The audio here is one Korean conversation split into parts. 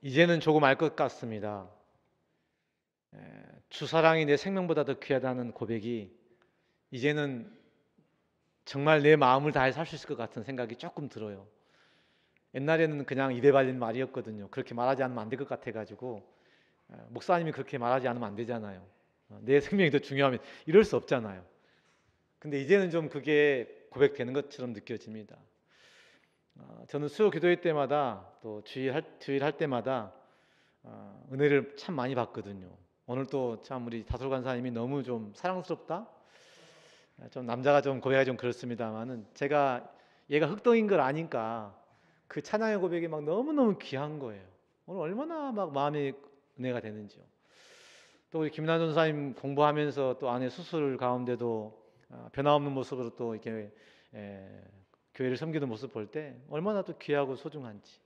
이제는 조금 알 것 같습니다. 주 사랑이 내 생명보다 더 귀하다는 고백이 이제는 정말 내 마음을 다해 살 수 있을 것 같은 생각이 조금 들어요. 옛날에는 그냥 입에 발린 말이었거든요. 그렇게 말하지 않으면 안 될 것 같아가지고 목사님이 그렇게 말하지 않으면 안 되잖아요. 내 생명이 더 중요하면 이럴 수 없잖아요. 근데 이제는 좀 그게 고백되는 것처럼 느껴집니다. 저는 수요 기도회 때마다 또 주일할 때마다 은혜를 참 많이 받거든요. 오늘 또 참 우리 다솔 간사님이 너무 좀 사랑스럽다. 좀 남자가 좀 고백하기 좀 그렇습니다만은 제가 얘가 흑덩인 걸 아니까 그 찬양의 고백이 막 너무너무 귀한 거예요. 오늘 얼마나 막 마음이 은혜가 되는지요. 또 우리 김난 전사님 공부하면서 또 아내 수술 가운데도 변화없는 모습으로 또 이렇게 교회를 섬기는 모습 볼 때 얼마나 또 귀하고 소중한지.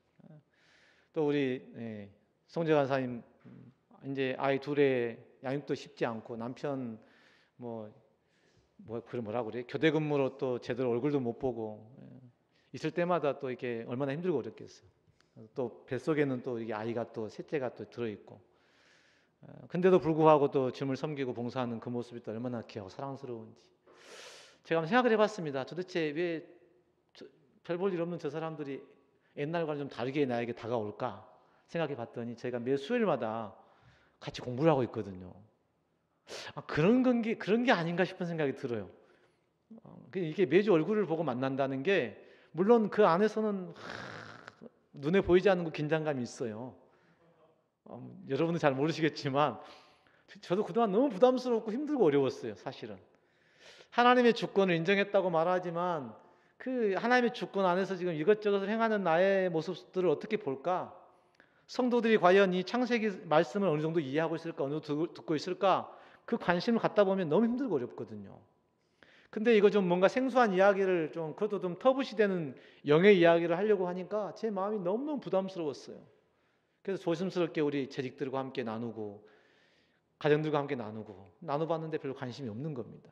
또 우리 송재 간사님 이제 아이 둘의 양육도 쉽지 않고 남편 뭐라고 그래 교대 근무로 또 제대로 얼굴도 못 보고 있을 때마다 또 이렇게 얼마나 힘들고 어렵겠어요. 또 뱃속에는 또 이게 아이가 또 셋째가 또 들어 있고 근데도 불구하고 또 주님을 섬기고 봉사하는 그 모습이 또 얼마나 귀하고 사랑스러운지 제가 한번 생각을 해봤습니다. 도대체 왜 별 볼 일 없는 저 사람들이 옛날과는 좀 다르게 나에게 다가올까 생각해 봤더니 제가 매 수요일마다 같이 공부를 하고 있거든요. 그런 게 아닌가 싶은 생각이 들어요. 이게 매주 얼굴을 보고 만난다는 게 물론 그 안에서는 눈에 보이지 않는 그 긴장감이 있어요. 여러분은 잘 모르시겠지만 저도 그동안 너무 부담스럽고 힘들고 어려웠어요. 사실은 하나님의 주권을 인정했다고 말하지만 그 하나님의 주권 안에서 지금 이것저것을 행하는 나의 모습들을 어떻게 볼까? 성도들이 과연 이 창세기 말씀을 어느 정도 이해하고 있을까? 어느 정도 듣고 있을까? 그 관심을 갖다 보면 너무 힘들고 어렵거든요. 근데 이거 좀 뭔가 생소한 이야기를 좀 그것도 좀 터부시되는 영의 이야기를 하려고 하니까 제 마음이 너무너무 부담스러웠어요. 그래서 조심스럽게 우리 재직들과 함께 나누고 가정들과 함께 나눠봤는데 별로 관심이 없는 겁니다.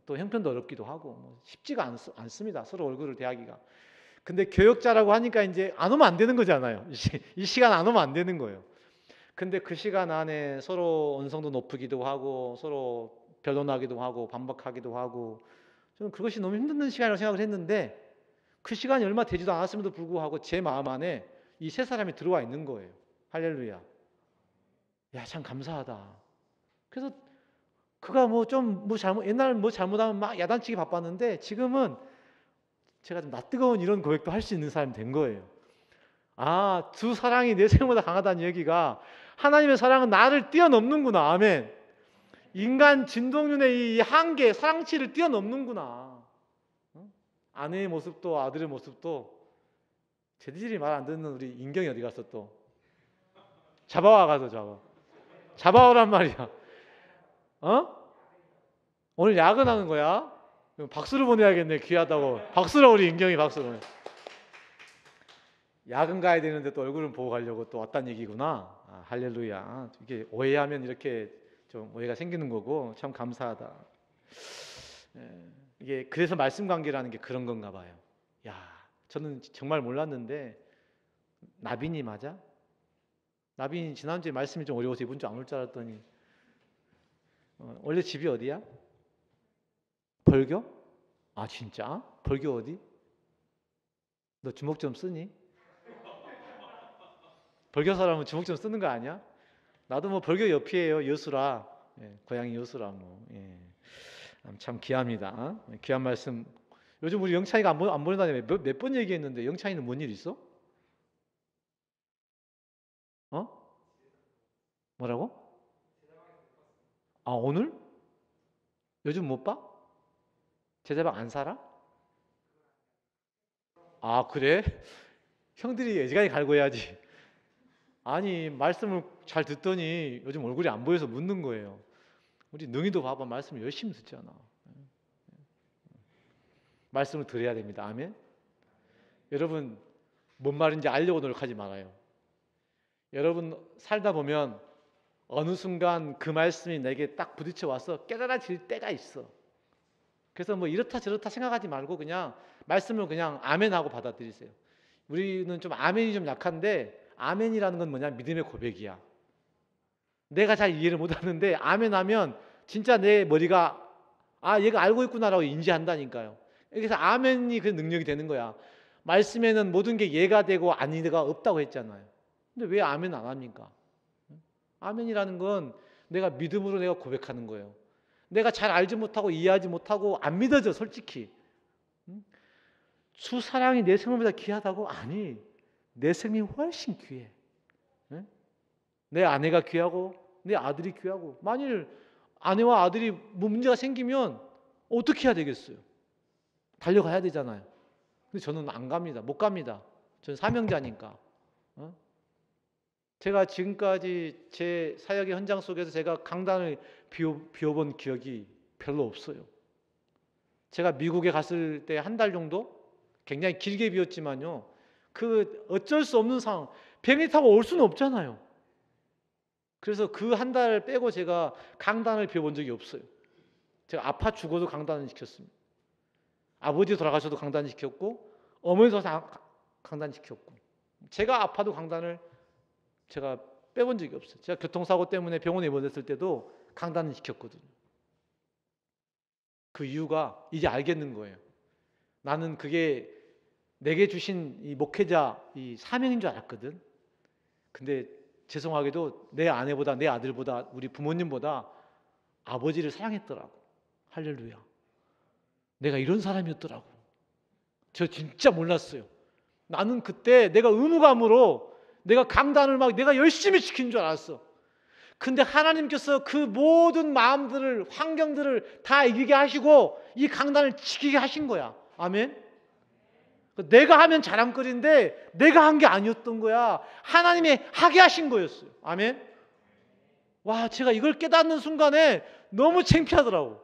또 형편도 어렵기도 하고 쉽지가 않습니다. 서로 얼굴을 대하기가. 근데 교역자라고 하니까 이제 안 오면 안 되는 거잖아요. 이 시간 안 오면 안 되는 거예요. 근데 그 시간 안에 서로 언성도 높이기도 하고 서로 변론하기도 하고 반박하기도 하고 저는 그것이 너무 힘든 시간이라고 생각을 했는데 그 시간이 얼마 되지도 않았음에도 불구하고 제 마음 안에 이 세 사람이 들어와 있는 거예요. 할렐루야. 야, 참 감사하다. 그래서 그가 옛날 잘못하면 막 야단치기 바빴는데 지금은 제가 좀 낯뜨거운 이런 고백도 할 수 있는 사람이 된 거예요. 두 사랑이 내 생명보다 강하다는 얘기가 하나님의 사랑은 나를 뛰어넘는구나. 아멘. 인간 진동윤의 이 한계, 사랑치를 뛰어넘는구나. 아내의 모습도 아들의 모습도 쟤들이 말 안 듣는 우리 인경이 어디 갔어 또. 잡아와 가서 잡아오란 말이야. 오늘 야근하는 거야? 박수를 보내야겠네. 귀하다고. 박수로 우리 인경이 박수로. 야근 가야 되는데 또 얼굴을 보고 가려고 또 왔단 얘기구나. 할렐루야. 이게 오해하면 이렇게 좀 오해가 생기는 거고 참 감사하다. 이게 그래서 말씀 관계라는 게 그런 건가 봐요. 야, 저는 정말 몰랐는데 나빈이 맞아? 나빈이 지난주에 말씀이 좀 어려워서 이번 주 안 올 줄 알았더니 원래 집이 어디야? 벌교? 진짜? 벌교 어디? 너 주먹 좀 쓰니? 벌교 사람은 주먹 좀 쓰는 거 아니야? 나도 뭐 벌교 옆이에요. 여수라. 고향이 여수라 뭐. 참 귀합니다. 귀한 말씀. 요즘 우리 영찬이가 안 보낸다니 몇 번 얘기했는데 영찬이는 뭔 일 있어? 뭐라고? 오늘? 요즘 못 봐? 제자방 안 살아? 그래? 형들이 애지간히 갈고 해야지. 아니 말씀을 잘 듣더니 요즘 얼굴이 안 보여서 묻는 거예요. 우리 능이도 봐봐 말씀을 열심히 듣잖아. 말씀을 들어야 됩니다. 아멘. 여러분 뭔 말인지 알려고 노력하지 말아요. 여러분 살다 보면 어느 순간 그 말씀이 내게 딱 부딪혀 와서 깨달아질 때가 있어. 그래서 뭐 이렇다 저렇다 생각하지 말고 그냥 말씀을 그냥 아멘하고 받아들이세요. 우리는 좀 아멘이 좀 약한데 아멘이라는 건 뭐냐? 믿음의 고백이야. 내가 잘 이해를 못하는데 아멘하면 진짜 내 머리가 얘가 알고 있구나라고 인지한다니까요. 그래서 아멘이 그 능력이 되는 거야. 말씀에는 모든 게 예가 되고 아니가 없다고 했잖아요. 근데 왜 아멘 안 합니까? 아멘이라는 건 내가 믿음으로 내가 고백하는 거예요. 내가 잘 알지 못하고 이해하지 못하고 안 믿어져 솔직히. 주 사랑이 내 생명보다 귀하다고? 아니, 내 생명이 훨씬 귀해. 내 아내가 귀하고 내 아들이 귀하고, 만일 아내와 아들이 문제가 생기면 어떻게 해야 되겠어요? 달려가야 되잖아요. 근데 저는 안 갑니다. 못 갑니다. 저는 사명자니까. 제가 지금까지 제 사역의 현장 속에서 제가 강단을 비워본 기억이 별로 없어요. 제가 미국에 갔을 때 한 달 정도 굉장히 길게 비웠지만요, 그 어쩔 수 없는 상황, 비행기 타고 올 수는 없잖아요. 그래서 그 한 달 빼고 제가 강단을 비워본 적이 없어요. 제가 아파 죽어도 강단을 시켰습니다. 아버지 돌아가셔도 강단 시켰고, 어머니도 강단 시켰고, 제가 아파도 강단을 제가 빼본 적이 없어요. 제가 교통사고 때문에 병원에 입원했을 때도 강단을 시켰거든요. 그 이유가 이제 알겠는 거예요. 나는 그게 내게 주신 이 목회자 이 사명인 줄 알았거든. 근데 죄송하게도 내 아내보다 내 아들보다 우리 부모님보다 아버지를 사랑했더라고. 할렐루야. 내가 이런 사람이었더라고. 저 진짜 몰랐어요. 나는 그때 내가 의무감으로 내가 강단을 막 내가 열심히 지킨 줄 알았어. 근데 하나님께서 그 모든 마음들을, 환경들을 다 이기게 하시고 이 강단을 지키게 하신 거야. 아멘. 내가 하면 자랑거리인데 내가 한 게 아니었던 거야. 하나님이 하게 하신 거였어요. 아멘. 와, 제가 이걸 깨닫는 순간에 너무 창피하더라고.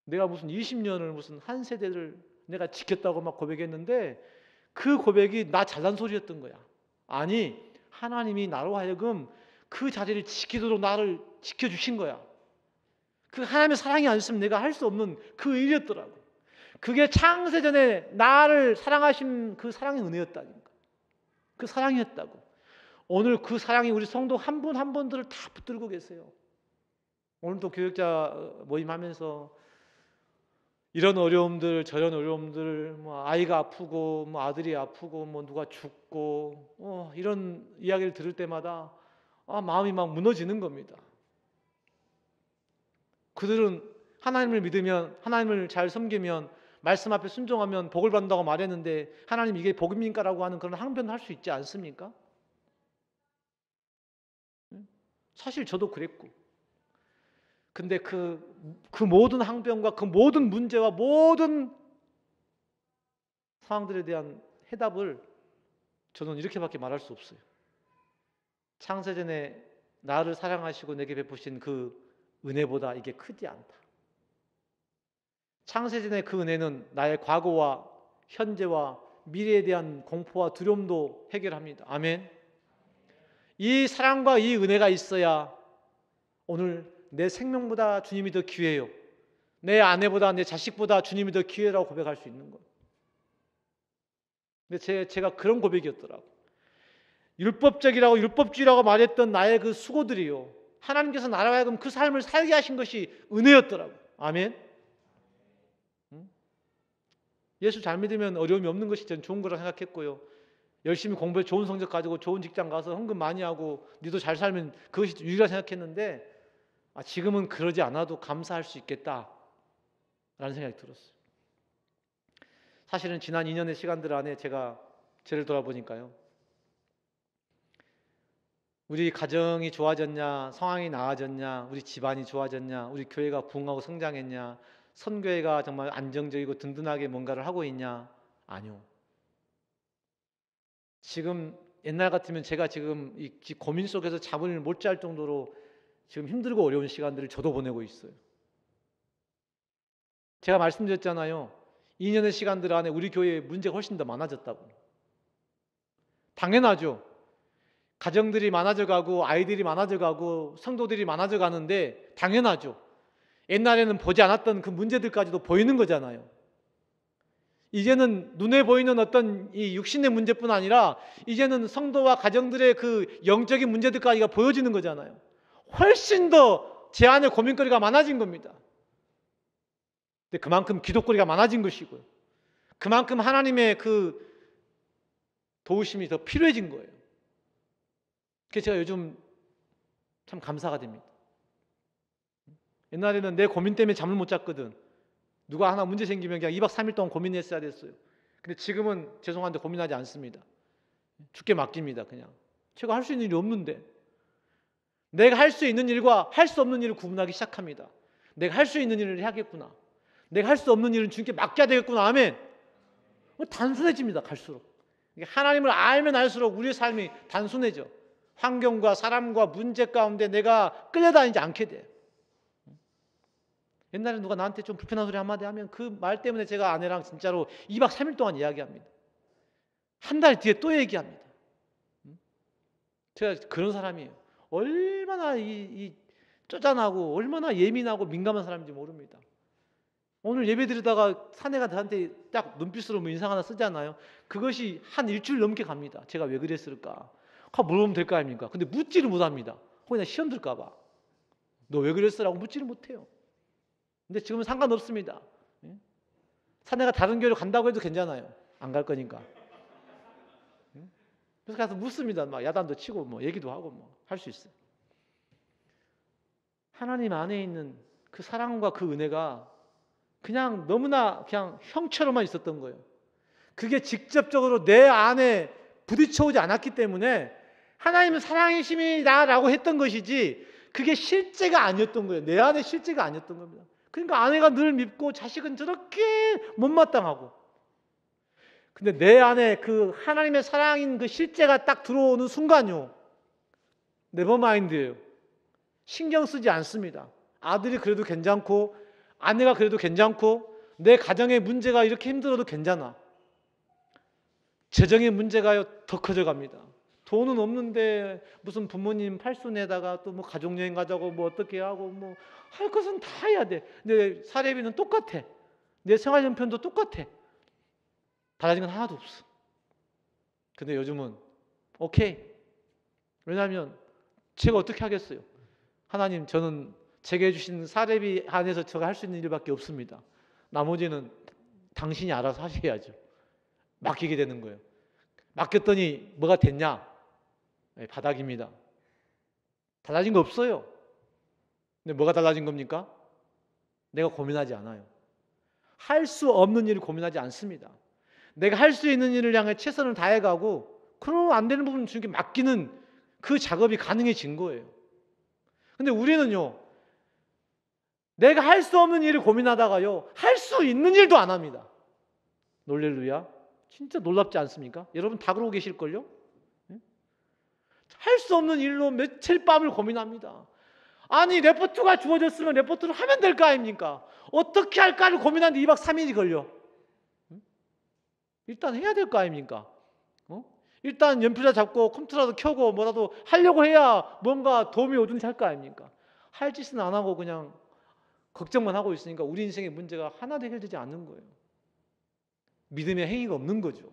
내가 무슨 20년을 무슨 한 세대를 내가 지켰다고 막 고백했는데 그 고백이 나 잘난 소리였던 거야. 아니, 하나님이 나로 하여금 그 자리를 지키도록 나를 지켜주신 거야. 그 하나님의 사랑이 아니었으면 내가 할 수 없는 그 일이었더라고. 그게 창세전에 나를 사랑하신 그 사랑의 은혜였다니까. 그 사랑이었다고. 오늘 그 사랑이 우리 성도 한 분 한 분들을 다 붙들고 계세요. 오늘도 교육자 모임하면서 이런 어려움들 저런 어려움들, 뭐 아이가 아프고 뭐 아들이 아프고 뭐 누가 죽고 이런 이야기를 들을 때마다 마음이 막 무너지는 겁니다. 그들은 하나님을 믿으면, 하나님을 잘 섬기면, 말씀 앞에 순종하면 복을 받는다고 말했는데 하나님 이게 복입니까라고 하는 그런 항변을 할 수 있지 않습니까? 사실 저도 그랬고. 근데 그 모든 항변과 그 모든 문제와 모든 상황들에 대한 해답을 저는 이렇게밖에 말할 수 없어요. 창세전에 나를 사랑하시고 내게 베푸신 그 은혜보다 이게 크지 않다. 창세전의 그 은혜는 나의 과거와 현재와 미래에 대한 공포와 두려움도 해결합니다. 아멘. 이 사랑과 이 은혜가 있어야 오늘 내 생명보다 주님이 더 귀해요. 내 아내보다 내 자식보다 주님이 더 귀해라고 고백할 수 있는 거예요. 근데 제가 그런 고백이었더라고. 율법적이라고 율법주의라고 말했던 나의 그 수고들이요, 하나님께서 나로 하여금 그 삶을 살게 하신 것이 은혜였더라고. 아멘. 예수 잘 믿으면 어려움이 없는 것이 저는 좋은 거라 생각했고요. 열심히 공부해 좋은 성적 가지고 좋은 직장 가서 헌금 많이 하고 니도 잘 살면 그것이 유일하다 생각했는데 지금은 그러지 않아도 감사할 수 있겠다라는 생각이 들었어요. 사실은 지난 2년의 시간들 안에 제가 저를 돌아보니까요, 우리 가정이 좋아졌냐, 상황이 나아졌냐, 우리 집안이 좋아졌냐, 우리 교회가 부흥하고 성장했냐, 선교회가 정말 안정적이고 든든하게 뭔가를 하고 있냐? 아니요. 지금 옛날 같으면 제가 지금 이 고민 속에서 잠을 못 잘 정도로 지금 힘들고 어려운 시간들을 저도 보내고 있어요. 제가 말씀드렸잖아요. 2년의 시간들 안에 우리 교회에 문제가 훨씬 더 많아졌다고. 당연하죠. 가정들이 많아져 가고 아이들이 많아져 가고 성도들이 많아져 가는데 당연하죠. 옛날에는 보지 않았던 그 문제들까지도 보이는 거잖아요. 이제는 눈에 보이는 어떤 이 육신의 문제뿐 아니라 이제는 성도와 가정들의 그 영적인 문제들까지가 보여지는 거잖아요. 훨씬 더 제 안에 고민거리가 많아진 겁니다. 근데 그만큼 기도거리가 많아진 것이고요. 그만큼 하나님의 그 도우심이 더 필요해진 거예요. 그래서 제가 요즘 참 감사가 됩니다. 옛날에는 내 고민 때문에 잠을 못 잤거든. 누가 하나 문제 생기면 그냥 2박 3일 동안 고민했어야 됐어요. 근데 지금은 죄송한데 고민하지 않습니다. 주께 맡깁니다. 그냥 제가 할 수 있는 일이 없는데 내가 할 수 있는 일과 할 수 없는 일을 구분하기 시작합니다. 내가 할 수 있는 일을 해야겠구나. 내가 할 수 없는 일은 주님께 맡겨야 되겠구나. 아멘. 단순해집니다. 갈수록. 하나님을 알면 알수록 우리의 삶이 단순해져. 환경과 사람과 문제 가운데 내가 끌려다니지 않게 돼. 옛날에 누가 나한테 좀 불편한 소리 한마디 하면 그 말 때문에 제가 아내랑 진짜로 2박 3일 동안 이야기합니다. 한 달 뒤에 또 얘기합니다. 제가 그런 사람이에요. 얼마나 이 쪼잔하고 얼마나 예민하고 민감한 사람인지 모릅니다. 오늘 예배 드리다가 사내가 저한테 딱 눈빛으로 뭐 인상 하나 쓰잖아요. 그것이 한 일주일 넘게 갑니다. 제가 왜 그랬을까? 물어보면 될 거 아닙니까? 근데 묻지를 못합니다. 혹여나 시험 들까 봐. 너 왜 그랬어라고 묻지를 못해요. 근데 지금은 상관없습니다. 사내가 다른 교회로 간다고 해도 괜찮아요. 안 갈 거니까. 그래서 가서 묻습니다. 막 야단도 치고 뭐 얘기도 하고 뭐 할 수 있어요. 하나님 안에 있는 그 사랑과 그 은혜가 그냥 너무나 그냥 형처럼만 있었던 거예요. 그게 직접적으로 내 안에 부딪혀오지 않았기 때문에 하나님은 사랑이심이다라고 했던 것이지 그게 실제가 아니었던 거예요. 내 안에 실제가 아니었던 겁니다. 그러니까 아내가 늘 밉고 자식은 저렇게 못마땅하고, 근데 내 안에 그 하나님의 사랑인 그 실제가 딱 들어오는 순간요, 네버마인드예요. 신경 쓰지 않습니다. 아들이 그래도 괜찮고 아내가 그래도 괜찮고 내 가정의 문제가 이렇게 힘들어도 괜찮아. 재정의 문제가 더 커져갑니다. 돈은 없는데 무슨 부모님 팔순에다가 또 뭐 가족여행 가자고 뭐 어떻게 하고 뭐 할 것은 다 해야 돼. 근데 사례비는 똑같아. 내 생활용편도 똑같아. 달라진 건 하나도 없어. 근데 요즘은 오케이. 왜냐하면 제가 어떻게 하겠어요? 하나님, 저는 제게 해주신 사례비 안에서 제가 할 수 있는 일밖에 없습니다. 나머지는 당신이 알아서 하셔야죠. 맡기게 되는 거예요. 맡겼더니 뭐가 됐냐? 네, 바닥입니다. 달라진 거 없어요. 근데 뭐가 달라진 겁니까? 내가 고민하지 않아요. 할 수 없는 일을 고민하지 않습니다. 내가 할 수 있는 일을 향해 최선을 다해가고 그러면 안 되는 부분은 주님께 맡기는 그 작업이 가능해진 거예요. 근데 우리는요, 내가 할 수 없는 일을 고민하다가요, 할 수 있는 일도 안 합니다. 놀렐루야. 진짜 놀랍지 않습니까? 여러분 다 그러고 계실걸요? 할 수 없는 일로 며칠 밤을 고민합니다. 아니, 레포트가 주어졌으면 레포트를 하면 될 거 아닙니까? 어떻게 할까를 고민하는데 2박 3일이 걸려. 일단 해야 될 거 아닙니까? 일단 연필이라 잡고 컴퓨터라도 켜고 뭐라도 하려고 해야 뭔가 도움이 오든지 할 거 아닙니까? 할 짓은 안 하고 그냥 걱정만 하고 있으니까 우리 인생의 문제가 하나도 해결되지 않는 거예요. 믿음의 행위가 없는 거죠.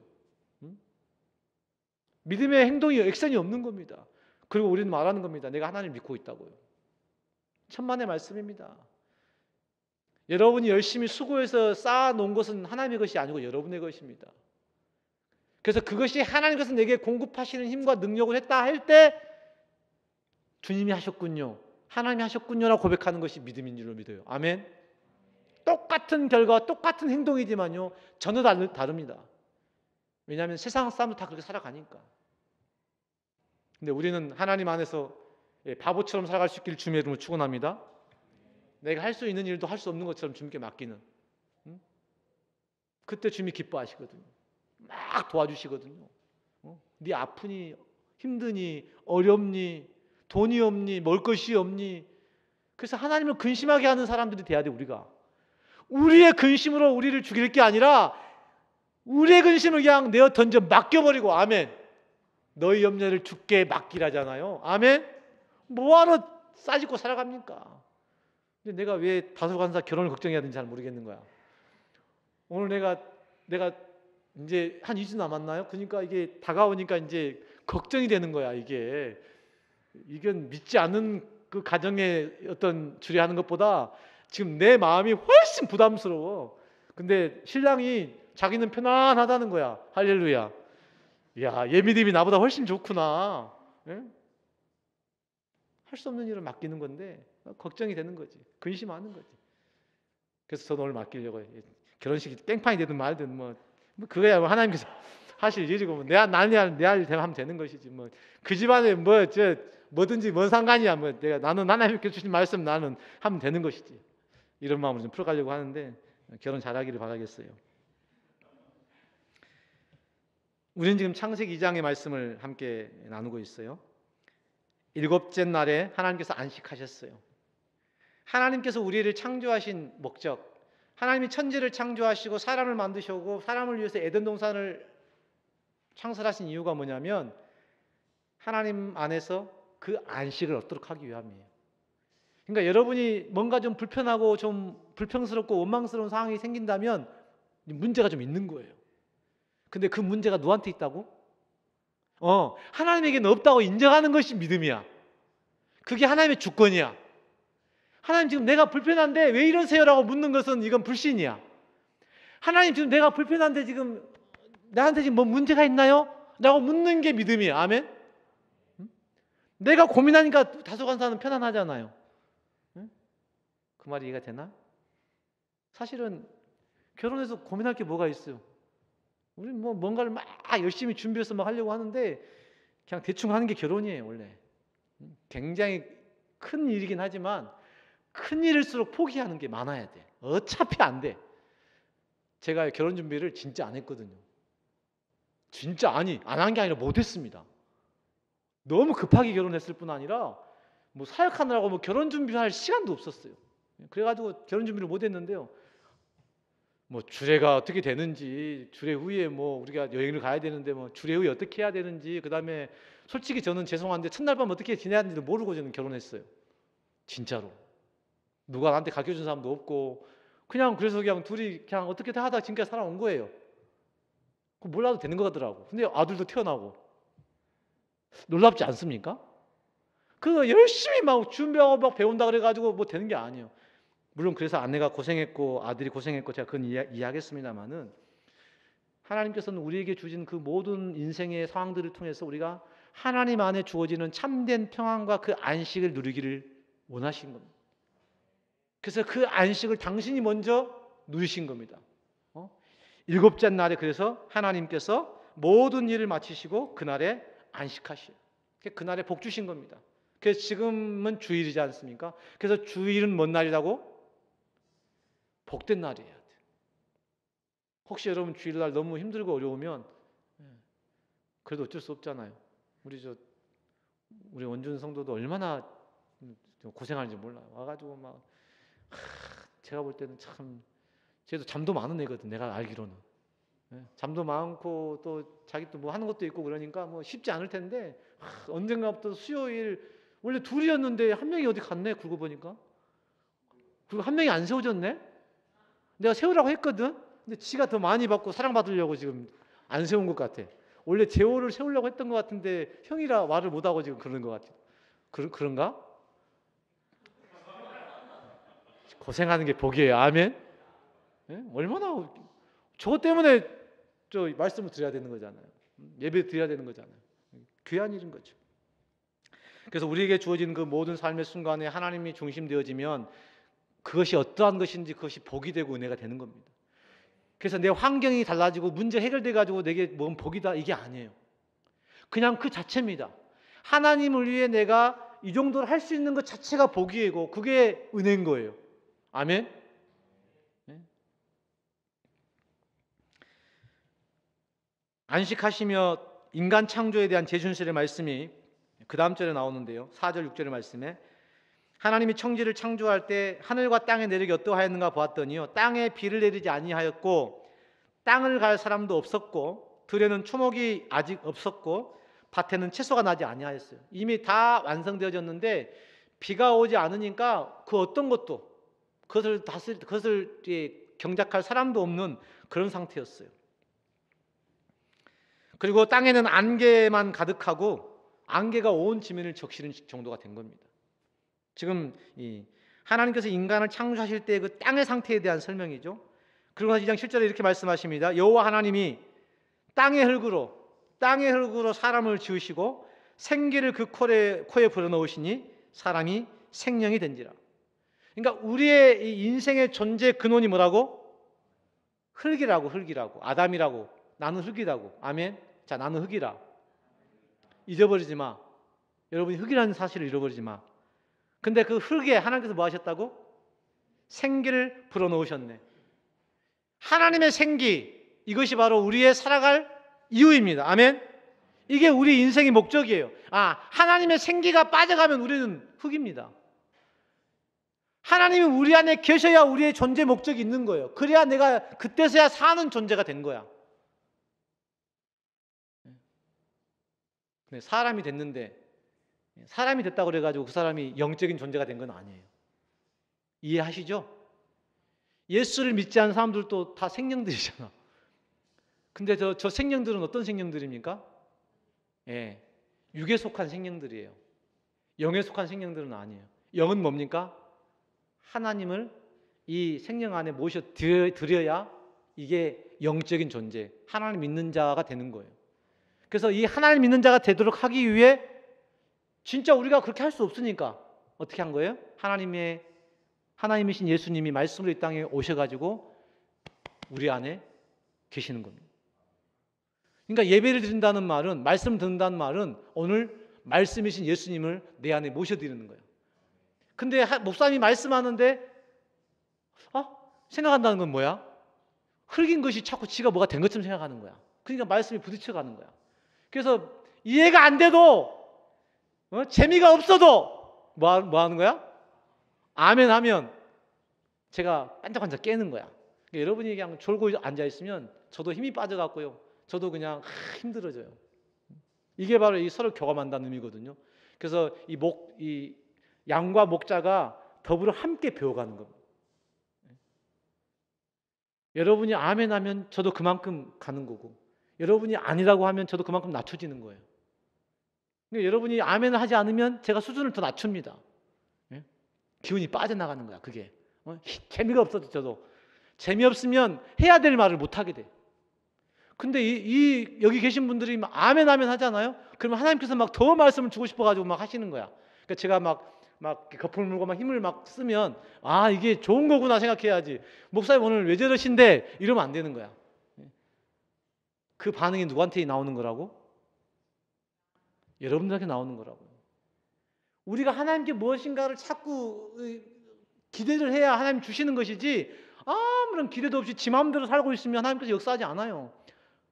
믿음의 행동이 액션이 없는 겁니다. 그리고 우리는 말하는 겁니다. 내가 하나님을 믿고 있다고요. 천만의 말씀입니다. 여러분이 열심히 수고해서 쌓아놓은 것은 하나님의 것이 아니고 여러분의 것입니다. 그래서 그것이 하나님 것은 내게 공급하시는 힘과 능력을 했다 할 때 주님이 하셨군요, 하나님이 하셨군요라고 고백하는 것이 믿음인 줄로 믿어요. 아멘. 똑같은 결과 똑같은 행동이지만요 전혀 다릅니다. 왜냐하면 세상 사람도 다 그렇게 살아가니까. 근데 우리는 하나님 안에서 바보처럼 살아갈 수 있기를 주님의 이름으로 축원합니다. 내가 할 수 있는 일도 할 수 없는 것처럼 주님께 맡기는, 그때 주님이 기뻐하시거든요. 막 도와주시거든요. 네 아프니 힘드니 어렵니 돈이 없니 먹을 것이 없니. 그래서 하나님을 근심하게 하는 사람들이 돼야 돼. 우리가 우리의 근심으로 우리를 죽일 게 아니라 우리의 근심을 그냥 내어 던져 맡겨버리고, 아멘, 너희 염려를 주께 맡기라잖아요. 아멘. 뭐하러 싸짓고 살아갑니까? 근데 내가 왜 다소간사 결혼을 걱정해야 되는지 잘 모르겠는 거야. 오늘 내가 내가 이제 한 2주 남았나요? 그러니까 이게 다가오니까 이제 걱정이 되는 거야. 이건 믿지 않는 그 가정의 어떤 주례하는 것보다 지금 내 마음이 훨씬 부담스러워. 근데 신랑이 자기는 편안하다는 거야. 할렐루야. 야, 얘 믿음이 나보다 훨씬 좋구나. 예? 할 수 없는 일을 맡기는 건데 걱정이 되는 거지. 근심하는 거지. 그래서 저도 오늘 맡기려고 해요. 결혼식이 땡판이 되든 말든 뭐 그거야 뭐 하나님께서 하실 일이고 뭐 내할 하면 되는 것이지 뭐 그 집안에 뭐든지 뭔 상관이야 뭐 나는 하나님께 주신 말씀 나는 하면 되는 것이지. 이런 마음으로 좀 풀어가려고 하는데 결혼 잘하기를 바라겠어요. 우리는 지금 창세기 2장의 말씀을 함께 나누고 있어요. 일곱째 날에 하나님께서 안식하셨어요. 하나님께서 우리를 창조하신 목적, 하나님이 천지를 창조하시고 사람을 만드시고 사람을 위해서 에덴 동산을 창설하신 이유가 뭐냐면 하나님 안에서 그 안식을 얻도록 하기 위함이에요. 그러니까 여러분이 뭔가 좀 불편하고 좀 불평스럽고 원망스러운 상황이 생긴다면 문제가 좀 있는 거예요. 근데 그 문제가 누구한테 있다고? 하나님에게는 없다고 인정하는 것이 믿음이야. 그게 하나님의 주권이야. 하나님 지금 내가 불편한데 왜 이러세요라고 묻는 것은 이건 불신이야. 하나님 지금 내가 불편한데 지금 나한테 지금 뭐 문제가 있나요? 라고 묻는 게 믿음이야. 아멘? 내가 고민하니까 다소간사는 편안하잖아요. 그 말이 이해가 되나? 사실은 결혼해서 고민할 게 뭐가 있어요? 우리 뭐 뭔가를 막 열심히 준비해서 막 하려고 하는데 그냥 대충 하는 게 결혼이에요, 원래. 굉장히 큰 일이긴 하지만 큰 일일수록 포기하는 게 많아야 돼. 어차피 안 돼. 제가 결혼 준비를 진짜 안 했거든요. 진짜 안 한 게 아니라 못 했습니다. 너무 급하게 결혼했을 뿐 아니라 뭐 사역하느라고 뭐 결혼 준비할 시간도 없었어요. 그래가지고 결혼 준비를 못 했는데요. 뭐 주례가 어떻게 되는지, 주례 후에 뭐 우리가 여행을 가야 되는데 뭐 주례 후에 어떻게 해야 되는지, 그 다음에 솔직히 저는 죄송한데 첫날 밤 어떻게 지내야 하는지도 모르고 저는 결혼했어요. 진짜로. 누가 나한테 가르쳐준 사람도 없고 그래서 그냥 둘이 그냥 어떻게 다 하다 지금까지 살아온 거예요. 몰라도 되는 것 같더라고. 근데 아들도 태어나고. 놀랍지 않습니까? 그거 열심히 막 준비하고 막 배운다 그래가지고 뭐 되는 게 아니에요. 물론 그래서 아내가 고생했고 아들이 고생했고 제가 그건 이해하겠습니다만은 하나님께서는 우리에게 주신 그 모든 인생의 상황들을 통해서 우리가 하나님 안에 주어지는 참된 평안과 그 안식을 누리기를 원하신 겁니다. 그래서 그 안식을 당신이 먼저 누리신 겁니다. 일곱째 날에 그래서 하나님께서 모든 일을 마치시고 그날에 안식하시오. 그날에 복 주신 겁니다. 그래서 지금은 주일이지 않습니까? 그래서 주일은 뭔 날이라고? 복된 날이에요. 혹시 여러분 주일날 너무 힘들고 어려우면 그래도 어쩔 수 없잖아요. 우리 원준 성도도 얼마나 고생하는지 몰라요. 와가지고 막 제가 볼 때는 참 쟤도 잠도 많은 애거든. 내가 알기로는 잠도 많고 또 자기 또 뭐 하는 것도 있고 그러니까 뭐 쉽지 않을 텐데 언젠가부터 수요일 원래 둘이었는데 한 명이 어디 갔네. 그러고 보니까 그리고 한 명이 안 세워졌네. 내가 세우라고 했거든. 근데 지가 더 많이 받고 사랑받으려고 지금 안 세운 것 같아. 원래 재호를 세우려고 했던 것 같은데 형이라 말을 못하고 지금 그러는 것 같아. 그런가? 고생하는 게 복이에요. 아멘. 얼마나 저것 때문에 저 말씀을 드려야 되는 거잖아요. 예배 드려야 되는 거잖아요. 귀한 일인 거죠. 그래서 우리에게 주어진 그 모든 삶의 순간에 하나님이 중심되어지면 그것이 어떠한 것인지 그것이 복이 되고 은혜가 되는 겁니다. 그래서 내 환경이 달라지고 문제 해결돼 가지고 내게 뭔 복이다 이게 아니에요. 그냥 그 자체입니다. 하나님을 위해 내가 이 정도를 할 수 있는 것 자체가 복이고 그게 은혜인 거예요. 아멘. 안식하시며 인간 창조에 대한 제순실의 말씀이 그 다음 절에 나오는데요. 4절 6절의 말씀에 하나님이 천지를 창조할 때 하늘과 땅의 내력이 어떠하였는가 보았더니요 땅에 비를 내리지 아니하였고 땅을 갈 사람도 없었고 들에는 초목이 아직 없었고 밭에는 채소가 나지 아니하였어요. 이미 다 완성되어졌는데 비가 오지 않으니까 그 어떤 것도 그것을 경작할 사람도 없는 그런 상태였어요. 그리고 땅에는 안개만 가득하고 안개가 온 지면을 적시는 정도가 된 겁니다. 지금 하나님께서 인간을 창조하실 때 그 땅의 상태에 대한 설명이죠. 그리고 2장 7절에 이렇게 말씀하십니다. 여호와 하나님이 땅의 흙으로 사람을 지으시고 생기를 그 코에 불어넣으시니 사람이 생명이 된지라. 그러니까 우리의 이 인생의 존재 근원이 뭐라고? 흙이라고. 아담이라고. 나는 흙이라고. 아멘. 자, 나는 흙이라. 잊어버리지 마. 여러분이 흙이라는 사실을 잃어버리지 마. 근데 그 흙에 하나님께서 뭐 하셨다고? 생기를 불어넣으셨네. 하나님의 생기, 이것이 바로 우리의 살아갈 이유입니다. 아멘. 이게 우리 인생의 목적이에요. 하나님의 생기가 빠져가면 우리는 흙입니다. 하나님이 우리 안에 계셔야 우리의 존재 목적이 있는 거예요. 그래야 내가 그때서야 사는 존재가 된 거야. 사람이 됐는데, 사람이 됐다고 그래가지고 그 사람이 영적인 존재가 된 건 아니에요. 이해하시죠? 예수를 믿지 않는 사람들도 다 생명들이잖아. 근데 저 생명들은 어떤 생명들입니까? 육에 속한 생명들이에요. 영에 속한 생명들은 아니에요. 영은 뭡니까? 하나님을 이 생명 안에 모셔드려야 이게 영적인 존재, 하나님 믿는 자가 되는 거예요. 그래서 이 하나님 믿는 자가 되도록 하기 위해 진짜 우리가 그렇게 할 수 없으니까 어떻게 한 거예요? 하나님이신 예수님이 말씀으로 이 땅에 오셔가지고 우리 안에 계시는 겁니다. 그러니까 예배를 드린다는 말은, 말씀 듣는다는 말은 오늘 말씀이신 예수님을 내 안에 모셔드리는 거예요. 근데 목사님이 말씀하는데 생각한다는 건 뭐야? 흙인 것이 자꾸 지가 뭐가 된 것처럼 생각하는 거야. 그러니까 말씀이 부딪혀가는 거야. 그래서 이해가 안 돼도 재미가 없어도 뭐 하는 거야? 아멘 하면 제가 반짝반짝 깨는 거야. 그러니까 여러분이 그냥 졸고 앉아있으면 저도 힘이 빠져갖고요. 저도 그냥 힘들어져요. 이게 바로 이 서로 교감한다는 의미거든요. 그래서 이 양과 목자가 더불어 함께 배워가는 겁니다. 여러분이 아멘 하면 저도 그만큼 가는 거고, 여러분이 아니라고 하면 저도 그만큼 낮춰지는 거예요. 그러니까 여러분이 아멘을 하지 않으면 제가 수준을 더 낮춥니다. 기운이 빠져나가는 거야. 그게 재미가 없어도 저도 재미없으면 해야 될 말을 못 하게 돼. 근데 여기 계신 분들이 막 아멘 하잖아요. 그러면 하나님께서 막 더 말씀을 주고 싶어가지고 막 하시는 거야. 그러니까 제가 막 거품을 물고 막 힘을 막 쓰면 이게 좋은 거구나 생각해야지. 목사님 오늘 왜 저러신데 이러면 안 되는 거야. 그 반응이 누구한테 나오는 거라고? 여러분들한테 나오는 거라고요. 우리가 하나님께 무엇인가를 자꾸 기대를 해야 하나님 주시는 것이지, 아무런 기대도 없이 지 마음대로 살고 있으면 하나님께서 역사하지 않아요.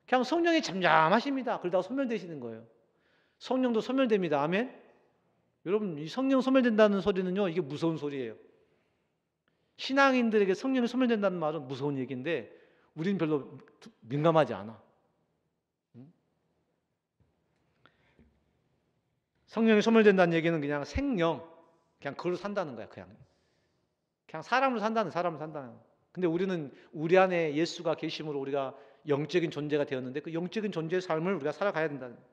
그냥 성령이 잠잠하십니다. 그러다가 소멸되시는 거예요. 성령도 소멸됩니다. 아멘. 여러분, 이 성령 소멸된다는 소리는요, 이게 무서운 소리예요. 신앙인들에게 성령이 소멸된다는 말은 무서운 얘기인데 우리는 별로 민감하지 않아. 성령이 소멸된다는 얘기는 그냥 생명, 그냥 그걸로 산다는 거야. 그냥 사람으로 산다는. 근데 우리는 우리 안에 예수가 계심으로 우리가 영적인 존재가 되었는데 그 영적인 존재의 삶을 우리가 살아가야 된다는 거예요.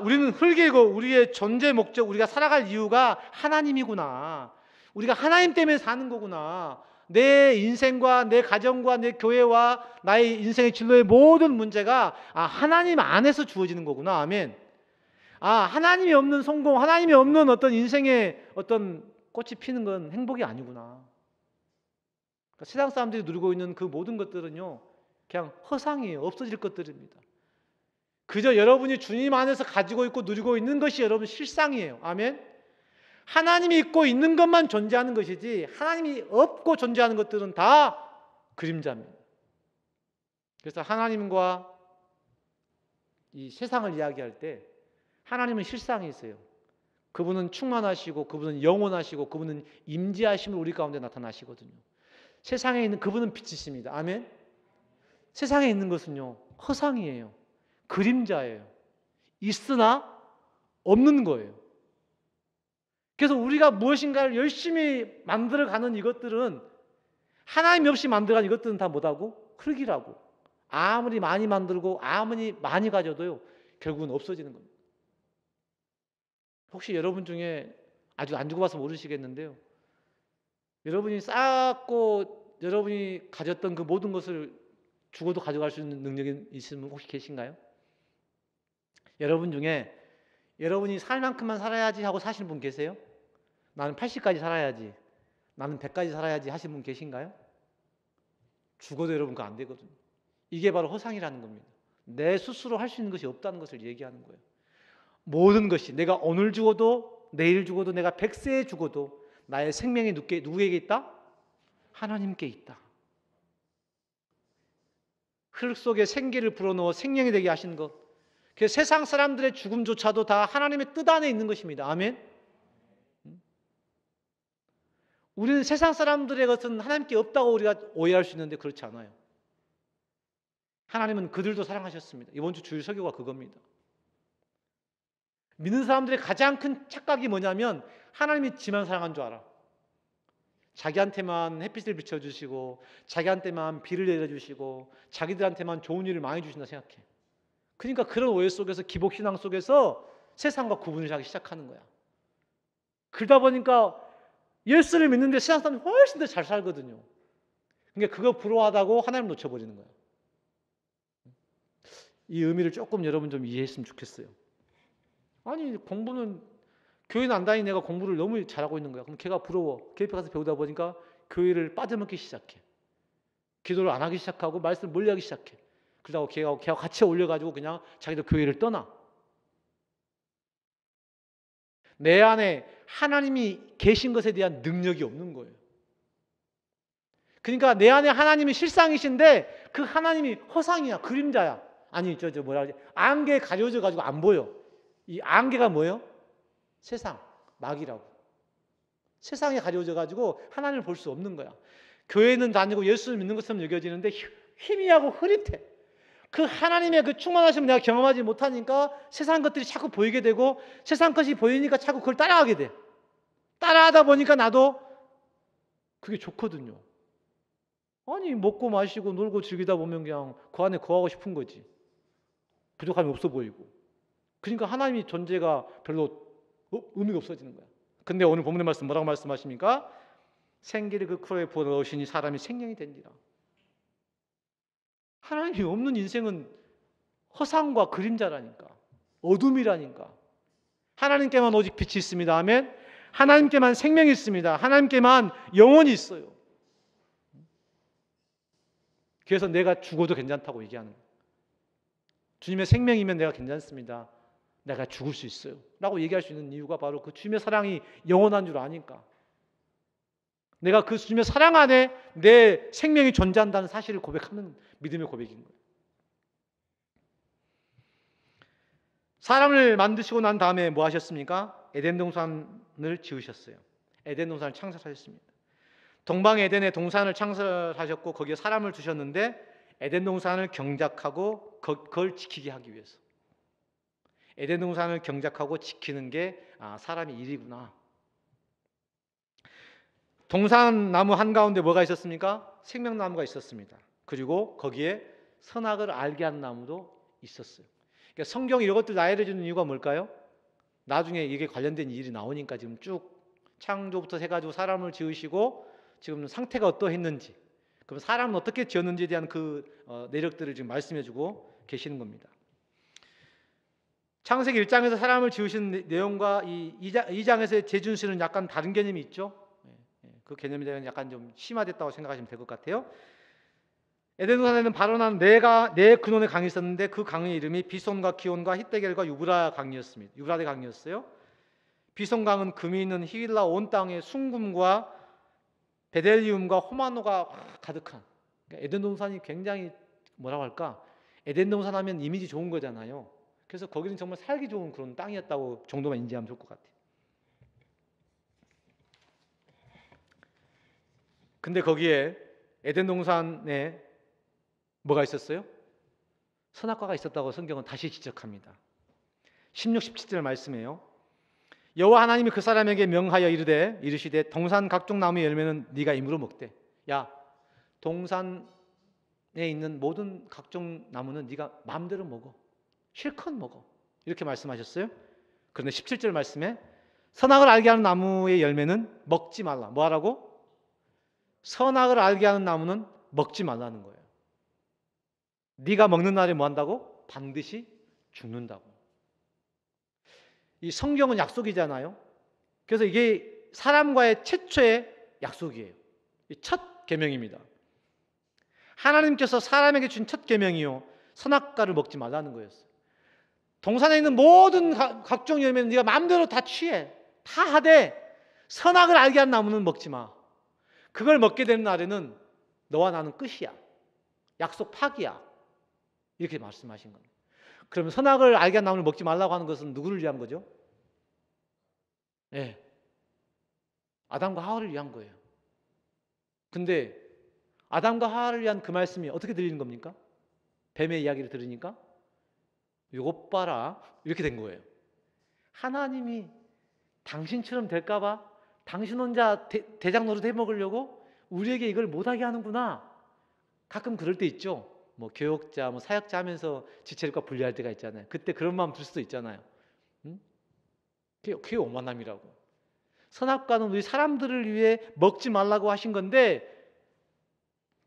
우리는 흙이고 우리의 존재 목적, 우리가 살아갈 이유가 하나님이구나. 우리가 하나님 때문에 사는 거구나. 내 인생과 내 가정과 내 교회와 나의 인생의 진로의 모든 문제가 하나님 안에서 주어지는 거구나. 아멘. 하나님이 없는 성공, 하나님이 없는 어떤 인생의 어떤 꽃이 피는 건 행복이 아니구나. 그러니까 세상 사람들이 누리고 있는 그 모든 것들은요, 그냥 허상이에요. 없어질 것들입니다. 그저 여러분이 주님 안에서 가지고 있고 누리고 있는 것이 여러분 실상이에요. 아멘. 하나님이 있고 있는 것만 존재하는 것이지 하나님이 없고 존재하는 것들은 다 그림자입니다. 그래서 하나님과 이 세상을 이야기할 때 하나님은 실상이 있어요. 그분은 충만하시고 그분은 영원하시고 그분은 임재하심으로 우리 가운데 나타나시거든요. 세상에 있는 그분은 빛이십니다. 아멘. 세상에 있는 것은요, 허상이에요. 그림자예요. 있으나 없는 거예요. 그래서 우리가 무엇인가를 열심히 만들어가는 이것들은, 하나님 없이 만들어가는 이것들은 다 뭐다고? 흙이라고. 아무리 많이 만들고 아무리 많이 가져도요, 결국은 없어지는 겁니다. 혹시 여러분 중에 아직 안 죽어봐서 모르시겠는데요, 여러분이 쌓고 여러분이 가졌던 그 모든 것을 죽어도 가져갈 수 있는 능력이 있으신 분 혹시 계신가요? 여러분 중에 여러분이 살 만큼만 살아야지 하고 사시는 분 계세요? 나는 80까지 살아야지, 나는 100까지 살아야지 하시는 분 계신가요? 죽어도 여러분 그거 안 되거든요. 이게 바로 허상이라는 겁니다. 내 스스로 할 수 있는 것이 없다는 것을 얘기하는 거예요. 모든 것이, 내가 오늘 죽어도 내일 죽어도 내가 100세에 죽어도 나의 생명이 누구에게 있다? 하나님께 있다. 흙 속에 생기를 불어넣어 생명이 되게 하신 것, 그 세상 사람들의 죽음조차도 다 하나님의 뜻 안에 있는 것입니다. 아멘. 우리는 세상 사람들의 것은 하나님께 없다고 우리가 오해할 수 있는데 그렇지 않아요. 하나님은 그들도 사랑하셨습니다. 이번 주 주일 설교가 그겁니다. 믿는 사람들의 가장 큰 착각이 뭐냐면 하나님이 지만 사랑한 줄 알아. 자기한테만 햇빛을 비춰주시고 자기한테만 비를 내려주시고 자기들한테만 좋은 일을 많이 주신다 생각해. 그러니까 그런 오해 속에서 기복신앙 속에서 세상과 구분을 하기 시작하는 거야. 그러다 보니까 예수를 믿는데 세상 사람이 훨씬 더 잘 살거든요. 그러니까 그거 부러워하다고 하나님 놓쳐버리는 거야. 이 의미를 조금 여러분 좀 이해했으면 좋겠어요. 아니, 공부는 교회는 안 다니는 애가 공부를 너무 잘하고 있는 거야. 그럼 걔가 부러워. 교회 가서 배우다 보니까 교회를 빠져먹기 시작해. 기도를 안 하기 시작하고 말씀을 멀리하기 시작해. 그러다가 걔가 같이 올려가지고 그냥 자기도 교회를 떠나. 내 안에 하나님이 계신 것에 대한 능력이 없는 거예요. 그러니까 내 안에 하나님이 실상이신데 그 하나님이 허상이야, 그림자야. 아니 뭐라 그러지? 안개에 가려져 가지고 안 보여. 이 안개가 뭐예요? 세상, 마귀라고. 세상에 가려져 가지고 하나님을 볼 수 없는 거야. 교회는 다니고 예수를 믿는 것처럼 여겨지는데 희미하고 흐릿해. 그 하나님의 그 충만하심을 내가 경험하지 못하니까 세상 것들이 자꾸 보이게 되고 세상 것이 보이니까 자꾸 그걸 따라하게 돼. 따라하다 보니까 나도 그게 좋거든요. 아니, 먹고 마시고 놀고 즐기다 보면 그냥 그 안에 거하고 싶은 거지. 부족함이 없어 보이고. 그러니까 하나님의 존재가 별로 의미가 없어지는 거야. 근데 오늘 본문의 말씀 뭐라고 말씀하십니까? 생기를 그 코에 부어 넣으시니 사람이 생명이 된지라. 하나님이 없는 인생은 허상과 그림자라니까. 어둠이라니까. 하나님께만 오직 빛이 있습니다. 아멘. 하나님께만 생명이 있습니다. 하나님께만 영혼이 있어요. 그래서 내가 죽어도 괜찮다고 얘기하는 거예요. 주님의 생명이면 내가 괜찮습니다. 내가 죽을 수 있어요 라고 얘기할 수 있는 이유가 바로 그 주님의 사랑이 영원한 줄 아니까. 내가 그 주님의 사랑 안에 내 생명이 존재한다는 사실을 고백하는 믿음의 고백인 거예요. 사람을 만드시고 난 다음에 뭐 하셨습니까? 에덴 동산을 지으셨어요. 에덴 동산을 창설하셨습니다. 동방 에덴의 동산을 창설하셨고 거기에 사람을 두셨는데 에덴 동산을 경작하고 그걸 지키게 하기 위해서. 에덴 동산을 경작하고 지키는 게 사람의 일이구나. 동산 나무 한가운데 뭐가 있었습니까? 생명나무가 있었습니다. 그리고 거기에 선악을 알게 하는 나무도 있었어요. 그러니까 성경이 이런 것들 나열해 주는 이유가 뭘까요? 나중에 이게 관련된 일이 나오니까 지금 쭉 창조부터 해가지고 사람을 지으시고 지금 상태가 어떠했는지, 그럼 사람은 어떻게 지었는지에 대한 그 내력들을 지금 말씀해 주고 계시는 겁니다. 창세기 1장에서 사람을 지으신 내용과 이 2장에서의 재준수는 약간 다른 개념이 있죠. 그 개념에 대한 약간 좀 심화됐다고 생각하시면 될 것 같아요. 에덴 동산에는 바로난 네 근원의 강이 있었는데 그 강의 이름이 비손과 기온과 히데겔과 유브라 강이었습니다. 유브라데 강이었어요. 비손강은 금이 있는 히윌라 온 땅에 숭금과 베델리움과 호마노가 가득한, 그러니까 에덴 동산이 굉장히 뭐라고 할까? 에덴 동산 하면 이미지 좋은 거잖아요. 그래서 거기는 정말 살기 좋은 그런 땅이었다고 정도만 인지하면 좋을 것 같아요. 근데 거기에 에덴 동산에 뭐가 있었어요? 선악과가 있었다고 성경은 다시 지적합니다. 16, 17절 말씀이에요. 여호와 하나님이 그 사람에게 명하여 이르시되 동산 각종 나무의 열매는 네가 임으로 먹되. 야, 동산 있는 모든 각종 나무는 네가 마음대로 먹어. 실컷 먹어. 이렇게 말씀하셨어요. 그런데 17절 말씀에 선악을 알게 하는 나무의 열매는 먹지 말라. 뭐 하라고? 선악을 알게 하는 나무는 먹지 말라는 거예요. 네가 먹는 날에 뭐 한다고? 반드시 죽는다고. 이 성경은 약속이잖아요. 그래서 이게 사람과의 최초의 약속이에요. 첫 계명입니다. 하나님께서 사람에게 준 첫 계명이요, 선악과를 먹지 말라는 거였어요. 동산에 있는 모든 각종 열매는 네가 마음대로 다 취해, 다 하되 선악을 알게 한 나무는 먹지 마. 그걸 먹게 되는 날에는 너와 나는 끝이야. 약속 파기야. 이렇게 말씀하신 겁니다. 그러면 선악을 알게 한 나무를 먹지 말라고 하는 것은 누구를 위한 거죠? 네. 아담과 하와를 위한 거예요. 근데 아담과 하와를 위한 그 말씀이 어떻게 들리는 겁니까? 뱀의 이야기를 들으니까 요것 봐라 이렇게 된 거예요. 하나님이 당신처럼 될까봐 당신 혼자 대장 노릇 해먹으려고 우리에게 이걸 못하게 하는구나. 가끔 그럴 때 있죠. 뭐 교역자, 뭐 사역자 하면서 지체력과 분리할 때가 있잖아요. 그때 그런 마음 들 수도 있잖아요. 그게 오만함이라고. 선악과는 우리 사람들을 위해 먹지 말라고 하신 건데,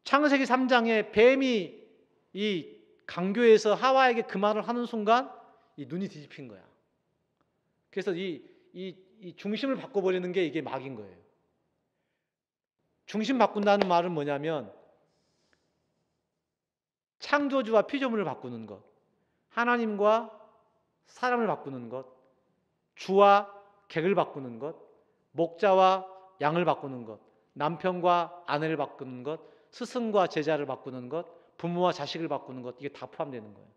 창세기 3장에 뱀이 이 강교에서 하와에게 그 말을 하는 순간 이 눈이 뒤집힌 거야. 그래서 이 중심을 바꿔버리는 게 이게 막인 거예요. 중심 바꾼다는 말은 뭐냐면 창조주와 피조물을 바꾸는 것, 하나님과 사람을 바꾸는 것, 주와 객을 바꾸는 것, 목자와 양을 바꾸는 것, 남편과 아내를 바꾸는 것, 스승과 제자를 바꾸는 것, 부모와 자식을 바꾸는 것, 이게 다 포함되는 거예요.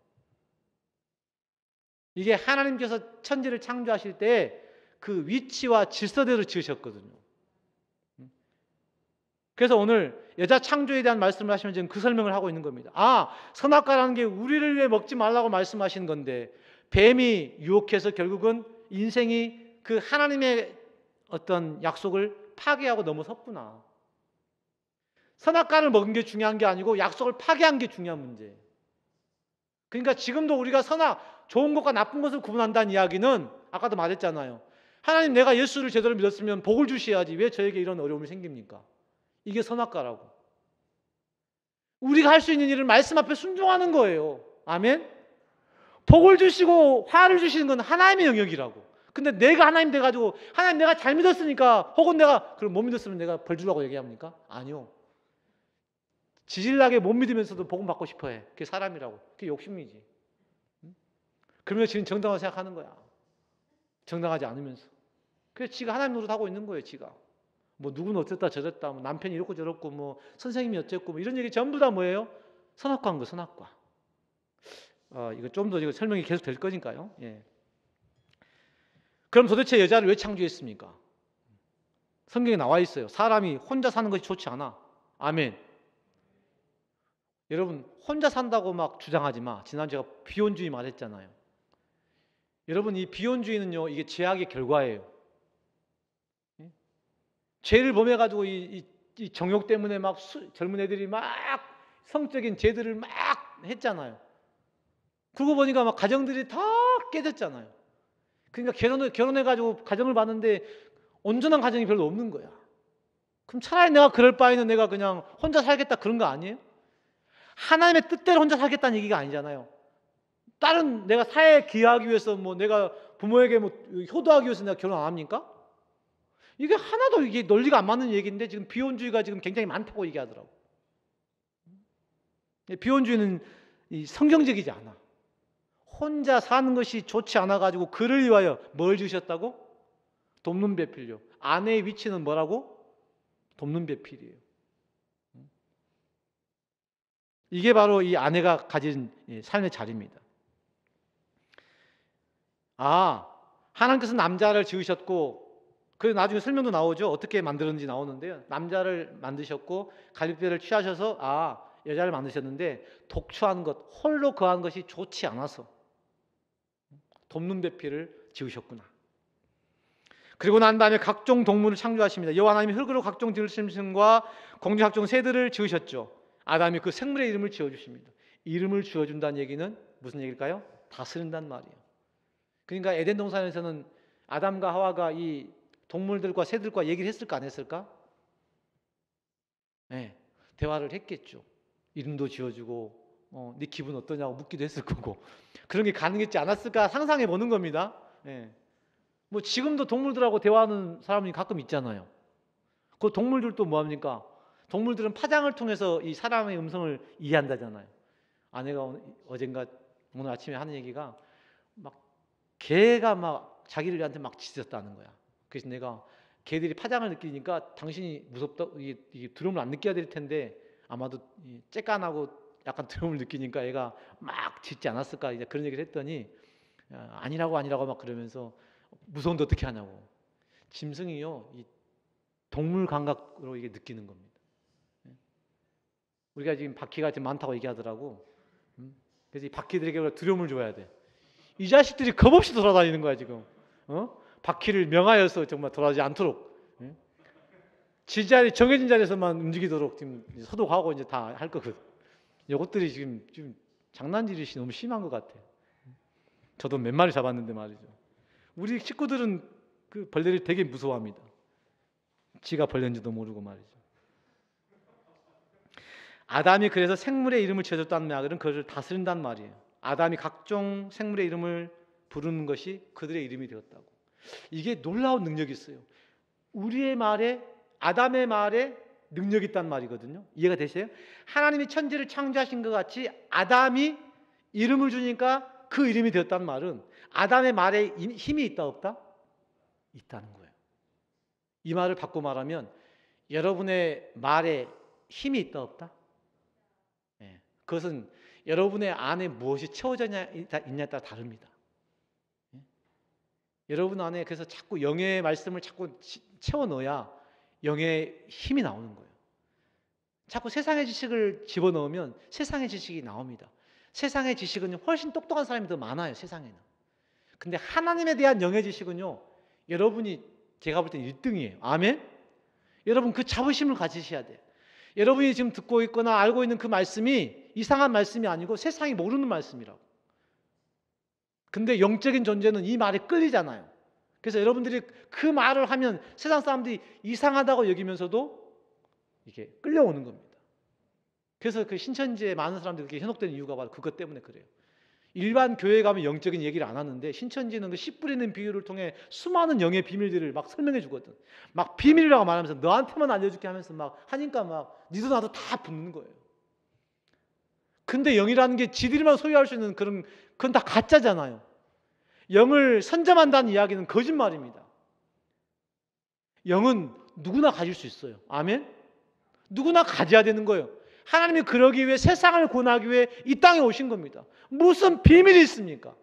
이게 하나님께서 천지를 창조하실 때 그 위치와 질서대로 지으셨거든요. 그래서 오늘 여자 창조에 대한 말씀을 하시면 지금 그 설명을 하고 있는 겁니다. 선악과라는 게 우리를 위해 먹지 말라고 말씀하시는 건데, 뱀이 유혹해서 결국은 인생이 그 하나님의 어떤 약속을 파괴하고 넘어섰구나. 선악과를 먹은 게 중요한 게 아니고 약속을 파괴한 게 중요한 문제예요. 그러니까 지금도 우리가 좋은 것과 나쁜 것을 구분한다는 이야기는 아까도 말했잖아요. 하나님, 내가 예수를 제대로 믿었으면 복을 주셔야지 왜 저에게 이런 어려움이 생깁니까? 이게 선악과라고. 우리가 할 수 있는 일을 말씀 앞에 순종하는 거예요. 아멘? 복을 주시고 화를 주시는 건 하나님의 영역이라고. 근데 내가 하나님 돼가지고 하나님 내가 잘 믿었으니까, 혹은 내가 그럼 못 믿었으면 내가 벌 주라고 얘기합니까? 아니요. 지질나게 못 믿으면서도 복음 받고 싶어해. 그게 사람이라고. 그게 욕심이지. 그러면서 지금 정당하다고 생각하는 거야. 정당하지 않으면서. 그래서 지가 하나님 노릇하고 있는 거예요. 지가. 뭐 누구는 어쨌다 저랬다, 뭐 남편이 이렇고 저렇고, 뭐 선생님이 어쨌고, 뭐 이런 얘기 전부 다 뭐예요? 선악과인 거, 선악과. 이거 좀 더 설명이 계속 될 거니까요. 예. 그럼 도대체 여자를 왜 창조했습니까? 성경에 나와 있어요. 사람이 혼자 사는 것이 좋지 않아. 아멘. 여러분, 혼자 산다고 막 주장하지 마. 지난주에 제가 비혼주의 말했잖아요. 여러분, 이 비혼주의는요, 이게 죄악의 결과예요. 죄를 범해가지고 이 정욕 때문에 막 젊은 애들이 막 성적인 죄들을 막 했잖아요. 그러고 보니까 막 가정들이 다 깨졌잖아요. 그러니까 결혼해가지고 가정을 봤는데 온전한 가정이 별로 없는 거야. 그럼 차라리 내가 그럴 바에는 내가 그냥 혼자 살겠다, 그런 거 아니에요? 하나님의 뜻대로 혼자 살겠다는 얘기가 아니잖아요. 다른 내가 사회에 기여하기 위해서, 뭐 내가 부모에게 뭐 효도하기 위해서 내가 결혼 안 합니까? 이게 하나도 이게 논리가 안 맞는 얘기인데 지금 비혼주의가 지금 굉장히 많다고 얘기하더라고. 비혼주의는 성경적이지 않아. 혼자 사는 것이 좋지 않아 가지고 그를 위하여 뭘 주셨다고? 돕는 배필요. 아내의 위치는 뭐라고? 돕는 배필이에요. 이게 바로 이 아내가 가진 삶의 자리입니다. 하나님께서 남자를 지으셨고, 그 나중에 설명도 나오죠. 어떻게 만들었는지 나오는데요. 남자를 만드셨고 갈빗뼈를 취하셔서 여자를 만드셨는데, 독초한 것, 홀로 거한 것이 좋지 않아서 돕는 배필을 지으셨구나. 그리고 난 다음에 각종 동물을 창조하십니다. 여호와 하나님이 흙으로 각종 들짐승과 공중 각종 새들을 지으셨죠. 아담이 그 생물의 이름을 지어주십니다. 이름을 지어준다는 얘기는 무슨 얘기일까요? 다스린다는 말이에요. 그러니까 에덴 동산에서는 아담과 하와가 이 동물들과 새들과 얘기를 했을까 안 했을까? 네, 대화를 했겠죠. 이름도 지어주고 네 기분 어떠냐고 묻기도 했을 거고 그런 게 가능했지 않았을까 상상해 보는 겁니다. 네. 뭐 지금도 동물들하고 대화하는 사람이 가끔 있잖아요. 그 동물들도 뭐합니까? 동물들은 파장을 통해서 이 사람의 음성을 이해한다잖아요. 아내가 어젠가 오늘 아침에 하는 얘기가 막 개가 막 자기들한테 막 짖었다는 거야. 그래서 내가 개들이 파장을 느끼니까 당신이 무섭다, 이게 두려움을 안 느껴야 될 텐데 아마도 쬐깐하고 약간 두려움을 느끼니까 애가 막 짖지 않았을까 이제 그런 얘기를 했더니 아니라고 막 그러면서 무서운데 어떻게 하냐고. 짐승이요 이 동물 감각으로 이게 느끼는 겁니다. 우리가 지금 바퀴가 지금 많다고 얘기하더라고. 그래서 이 바퀴들에게 두려움을 줘야 돼. 이 자식들이 겁없이 돌아다니는 거야 지금. 바퀴를 명하여서 정말 돌아가지 않도록 지자리 정해진 자리에서만 움직이도록 지금 소독하고 이제 다 할 거거든. 이것들이 지금 장난질이 너무 심한 것 같아. 저도 몇 마리 잡았는데 말이죠. 우리 식구들은 그 벌레를 되게 무서워합니다. 지가 벌레인지도 모르고 말이죠. 아담이 그래서 생물의 이름을 지어줬다는 말은 그것을 다스린다는 말이에요. 아담이 각종 생물의 이름을 부르는 것이 그들의 이름이 되었다고. 이게 놀라운 능력이 있어요. 우리의 말에 아담의 말에 능력이 있다는 말이거든요. 이해가 되세요? 하나님이 천지를 창조하신 것 같이 아담이 이름을 주니까 그 이름이 되었다는 말은 아담의 말에 힘이 있다 없다? 있다는 거예요. 이 말을 바꿔 말하면 여러분의 말에 힘이 있다 없다? 네. 그것은 여러분의 안에 무엇이 채워져 있냐에 따라 다릅니다. 네. 여러분 안에 그래서 자꾸 영의 말씀을 자꾸 채워 넣어야 영의 힘이 나오는 거예요. 자꾸 세상의 지식을 집어넣으면 세상의 지식이 나옵니다. 세상의 지식은 훨씬 똑똑한 사람이 더 많아요. 세상에는. 근데 하나님에 대한 영의 지식은요, 여러분이 제가 볼 때는 1등이에요. 아멘? 여러분 그 자부심을 가지셔야 돼요. 여러분이 지금 듣고 있거나 알고 있는 그 말씀이 이상한 말씀이 아니고 세상이 모르는 말씀이라고. 근데 영적인 존재는 이 말에 끌리잖아요. 그래서 여러분들이 그 말을 하면 세상 사람들이 이상하다고 여기면서도 이게 끌려오는 겁니다. 그래서 그 신천지에 많은 사람들이 그렇게 현혹되는 이유가 바로 그것 때문에 그래요. 일반 교회 가면 영적인 얘기를 안 하는데 신천지는 그 씨 뿌리는 비유를 통해 수많은 영의 비밀들을 막 설명해 주거든. 막 비밀이라고 말하면서 너한테만 알려줄게 하면서 막 하니까 막 니도 나도 다 붙는 거예요. 근데 영이라는 게 지들만 소유할 수 있는 그건 다 가짜잖아요. 영을 선점한다는 이야기는 거짓말입니다. 영은 누구나 가질 수 있어요. 아멘? 누구나 가져야 되는 거예요. 하나님이 그러기 위해 세상을 구원하기 위해 이 땅에 오신 겁니다. 무슨 비밀이 있습니까?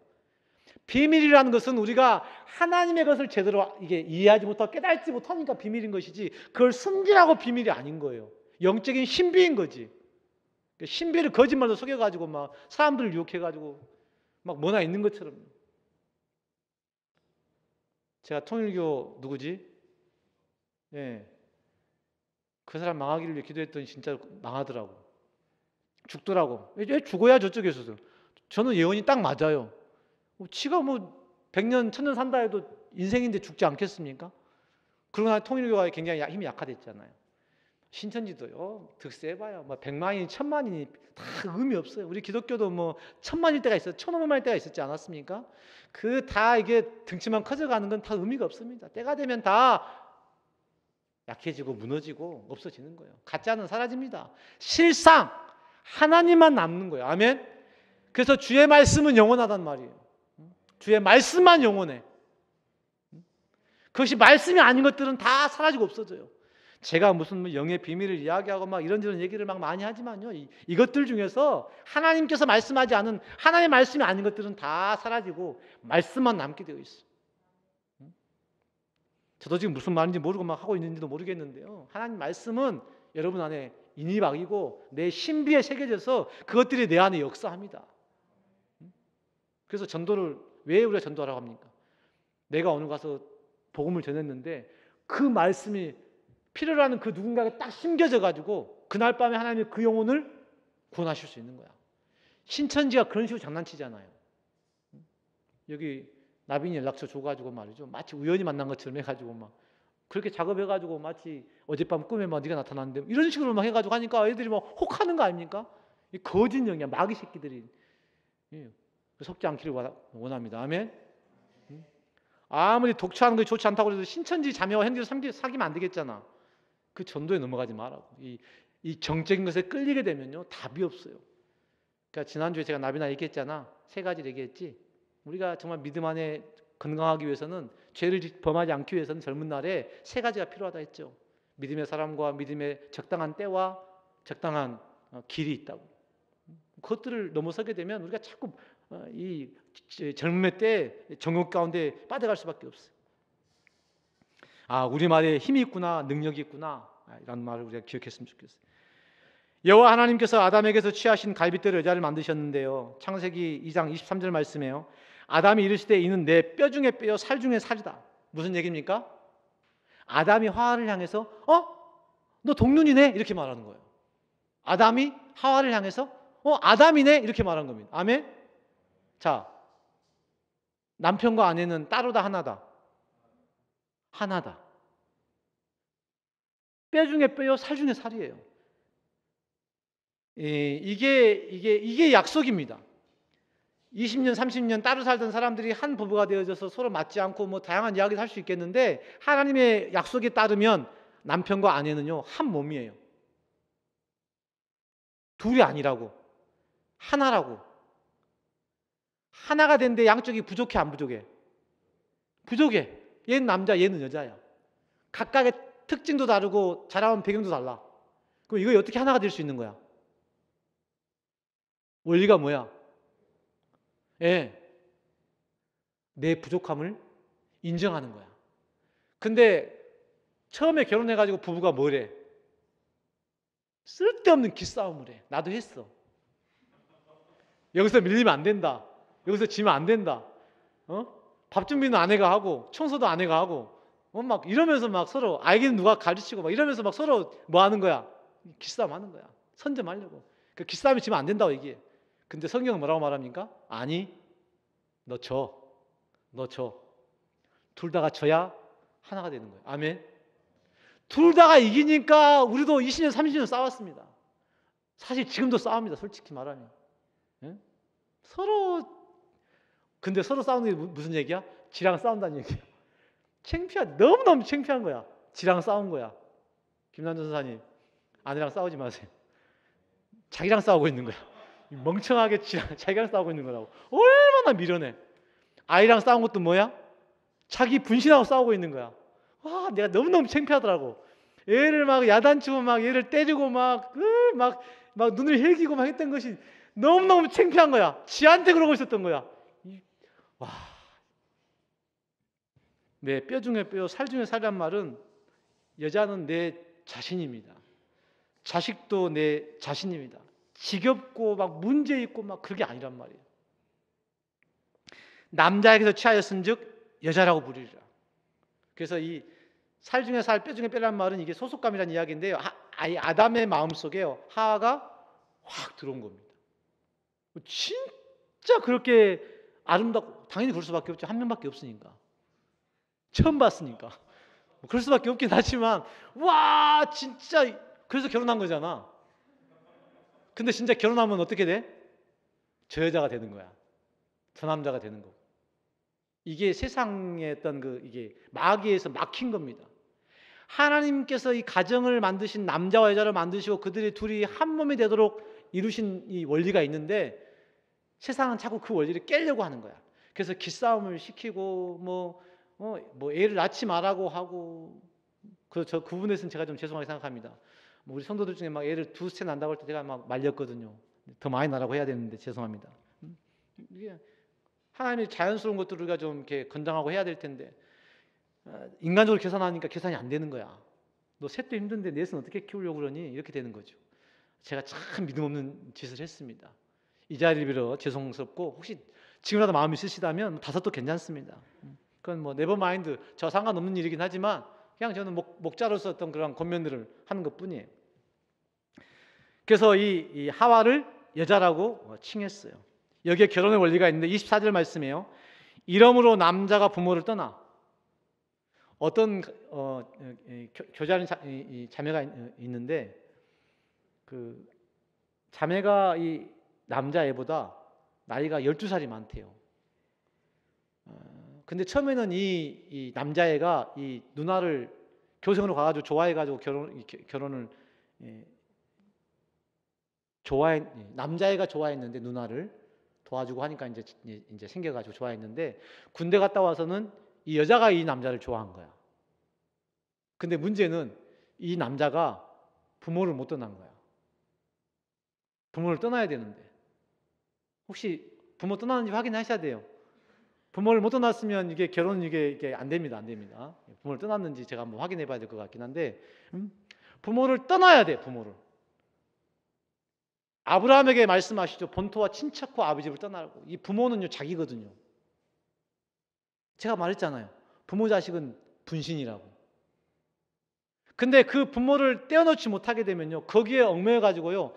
비밀이라는 것은 우리가 하나님의 것을 제대로 이게 이해하지 못하고 깨닫지 못하니까 비밀인 것이지 그걸 숨기라고 비밀이 아닌 거예요. 영적인 신비인 거지. 신비를 거짓말로 속여가지고 막 사람들을 유혹해가지고 막 뭐나 있는 것처럼. 제가 통일교 누구지? 예. 그 사람 망하기를 위해 기도했더니 진짜 망하더라고. 죽더라고. 왜 죽어야 저쪽에서도. 저는 예언이 딱 맞아요. 지가 뭐 100년, 1000년 산다 해도 인생인데 죽지 않겠습니까? 그러나 통일교가 굉장히 힘이 약화됐잖아요. 신천지도요. 득세해봐야 뭐 100만이니 1000만이니 다 의미 없어요. 우리 기독교도 뭐 1000만일 때가 있어요. 1500만일 때가 있었지 않았습니까? 그 다 이게 등치만 커져가는 건 다 의미가 없습니다. 때가 되면 다 약해지고 무너지고 없어지는 거예요. 가짜는 사라집니다. 실상 하나님만 남는 거예요. 아멘. 그래서 주의 말씀은 영원하단 말이에요. 주의 말씀만 영원해. 그것이 말씀이 아닌 것들은 다 사라지고 없어져요. 제가 무슨 영의 비밀을 이야기하고 막 이런저런 얘기를 막 많이 하지만요. 이것들 중에서 하나님께서 말씀하지 않은 하나님의 말씀이 아닌 것들은 다 사라지고 말씀만 남게 되어 있어요. 저도 지금 무슨 말인지 모르고 막 하고 있는지도 모르겠는데요. 하나님 말씀은 여러분 안에 인이박이고 내 신비에 새겨져서 그것들이 내 안에 역사합니다. 그래서 전도를 왜 우리가 전도하라고 합니까? 내가 오늘 가서 복음을 전했는데 그 말씀이 필요로 하는 그 누군가가 딱 심겨져 가지고 그날 밤에 하나님이 그 영혼을 구원하실 수 있는 거야. 신천지가 그런 식으로 장난치잖아요. 여기 나빈이 연락처 줘가지고 말이죠. 마치 우연히 만난 것처럼 해가지고 막 그렇게 작업해가지고 마치 어젯밤 꿈에 막 네가 나타났는데 이런 식으로 막 해가지고 하니까 애들이 막 혹하는 거 아닙니까? 이 거짓 영이야. 마귀 새끼들이. 예. 속지 않기를 원합니다. 아멘. 아무리 독처하는 것이 좋지 않다고 해도 신천지 자매와 형제를 사귀면 안 되겠잖아. 그 전도에 넘어가지 말라고. 이 정적인 것에 끌리게 되면요 답이 없어요. 그러니까 지난주에 제가 나비나 얘기했잖아. 3가지를 얘기했지. 우리가 정말 믿음 안에 건강하기 위해서는 죄를 범하지 않기 위해서는 젊은 날에 3가지가 필요하다 했죠. 믿음의 사람과 믿음의 적당한 때와 적당한 길이 있다고. 그것들을 넘어서게 되면 우리가 자꾸 이 젊음의 때 정욕 가운데 빠져갈 수밖에 없어요. 아, 우리 말에 힘이 있구나, 능력이 있구나, 이런 말을 우리가 기억했으면 좋겠어요. 여호와 하나님께서 아담에게서 취하신 갈빗대로 여자를 만드셨는데요. 창세기 2장 23절 말씀에요. 아담이 이르시되 이는 내 뼈 중에 뼈요 살 중에 살이다. 무슨 얘기입니까? 아담이 하와를 향해서 너 동lun이네 이렇게 말하는 거예요. 아담이 하와를 향해서 아담이네 이렇게 말한 겁니다. 아멘. 자, 남편과 아내는 따로다 하나다? 하나다. 뼈 중에 뼈요 살 중에 살이에요. 이게 약속입니다. 20년, 30년 따로 살던 사람들이 한 부부가 되어져서 서로 맞지 않고 뭐 다양한 이야기를 할 수 있겠는데 하나님의 약속에 따르면 남편과 아내는요 한 몸이에요. 둘이 아니라고, 하나라고. 하나가 된데 양쪽이 부족해 안 부족해? 부족해. 얘는 남자, 얘는 여자야. 각각의 특징도 다르고 자라온 배경도 달라. 그럼 이거 어떻게 하나가 될 수 있는 거야? 원리가 뭐야? 내 부족함을 인정하는 거야. 근데 처음에 결혼해가지고 부부가 뭐래? 쓸데없는 기싸움을 해. 나도 했어. 여기서 밀리면 안 된다. 여기서 지면 안 된다. 밥 준비는 아내가 하고 청소도 아내가 하고 막 이러면서 막 서로 알기는 누가 가르치고 막 이러면서 막 서로 뭐 하는 거야? 기싸움 하는 거야. 선점하려고. 그 기싸움이 지면 안 된다고 얘기해. 근데 성경은 뭐라고 말합니까? 아니, 너 져. 둘 다가 져야 하나가 되는 거예요. 아멘. 둘 다가 이기니까 우리도 20년, 30년 싸웠습니다. 사실 지금도 싸웁니다. 솔직히 말하면. 근데 서로 싸우는 게 무슨 얘기야? 지랑 싸운다는 얘기야. 너무너무 창피한 거야. 지랑 싸운 거야. 김남준 선사님, 아내랑 싸우지 마세요. 자기랑 싸우고 있는 거야. 멍청하게 자기랑 싸우고 있는 거라고. 얼마나 미련해. 아이랑 싸운 것도 뭐야? 자기 분신하고 싸우고 있는 거야. 와, 내가 너무너무 창피하더라고. 얘를 막 야단치고 막 얘를 때리고 막 눈을 헬기고 막 했던 것이 너무너무 창피한 거야. 지한테 그러고 있었던 거야. 와, 내 뼈 중에 뼈, 살 중에 살이란 말은 여자는 내 자신입니다. 자식도 내 자신입니다. 지겹고 막 문제 있고 막 그게 아니란 말이에요. 남자에게서 취하였은즉 여자라고 부르리라. 그래서 이 살 중에 살, 뼈 중에 뼈란 말은 이게 소속감이라는 이야기인데요. 아담의 마음속에요 하와가 확 들어온 겁니다. 진짜 그렇게 아름답고 당연히 그럴 수밖에 없죠. 한 명밖에 없으니까. 처음 봤으니까. 그럴 수밖에 없긴 하지만 와 진짜 그래서 결혼한 거잖아. 근데 진짜 결혼하면 어떻게 돼? 저 여자가 되는 거야. 저 남자가 되는 거고. 이게 세상의 어떤 이게 마귀에서 막힌 겁니다. 하나님께서 이 가정을 만드신 남자와 여자를 만드시고 그들이 둘이 한 몸이 되도록 이루신 이 원리가 있는데 세상은 자꾸 그 원리를 깨려고 하는 거야. 그래서 기싸움을 시키고 뭐 애를 낳지 말라고 하고 그 부분에서는 제가 좀 죄송하게 생각합니다. 우리 성도들 중에 막 애를 두세 난다고 할 때 제가 막 말렸거든요. 더 많이 나라고 해야 되는데 죄송합니다. 이게 하나님의 자연스러운 것들을 우리가 좀 이렇게 건장하고 해야 될 텐데 인간적으로 계산하니까 계산이 안 되는 거야. 너 셋도 힘든데 넷은 어떻게 키우려고 그러니? 이렇게 되는 거죠. 제가 참 믿음 없는 짓을 했습니다. 이 자리를 빌어 죄송스럽고 혹시 지금이라도 마음이 있으시다면 5도 괜찮습니다. 그건 뭐 네버마인드 저 상관없는 일이긴 하지만 그냥 저는 목자로서 어떤 그런 권면들을 하는 것뿐이에요. 그래서 이 하와를 여자라고 칭했어요. 여기에 결혼의 원리가 있는데 24절 말씀이에요. 이러므로 남자가 부모를 떠나. 어떤 교제하는 자매가 있는데 그 자매가 이 남자애보다 나이가 12살이 많대요. 근데 처음에는 이 남자애가 이 누나를 교성으로 가가지고 좋아해가지고 결혼을 남자애가 좋아했는데 누나를 도와주고 하니까 이제 생겨가지고 좋아했는데 군대 갔다 와서는 이 여자가 이 남자를 좋아한 거야. 근데 문제는 이 남자가 부모를 못 떠난 거야. 부모를 떠나야 되는데 혹시 부모 떠나는지 확인하셔야 돼요. 부모를 못 떠났으면 이게 결혼 이게 안 됩니다. 안 됩니다. 부모를 떠났는지 제가 한번 확인해 봐야 될 것 같긴 한데 부모를 떠나야 돼. 부모를. 아브라함에게 말씀하시죠. 본토와 친척과 아버지 집을 떠나라고. 이 부모는요 자기거든요. 제가 말했잖아요. 부모 자식은 분신이라고. 근데 그 부모를 떼어놓지 못하게 되면요 거기에 얽매여 가지고요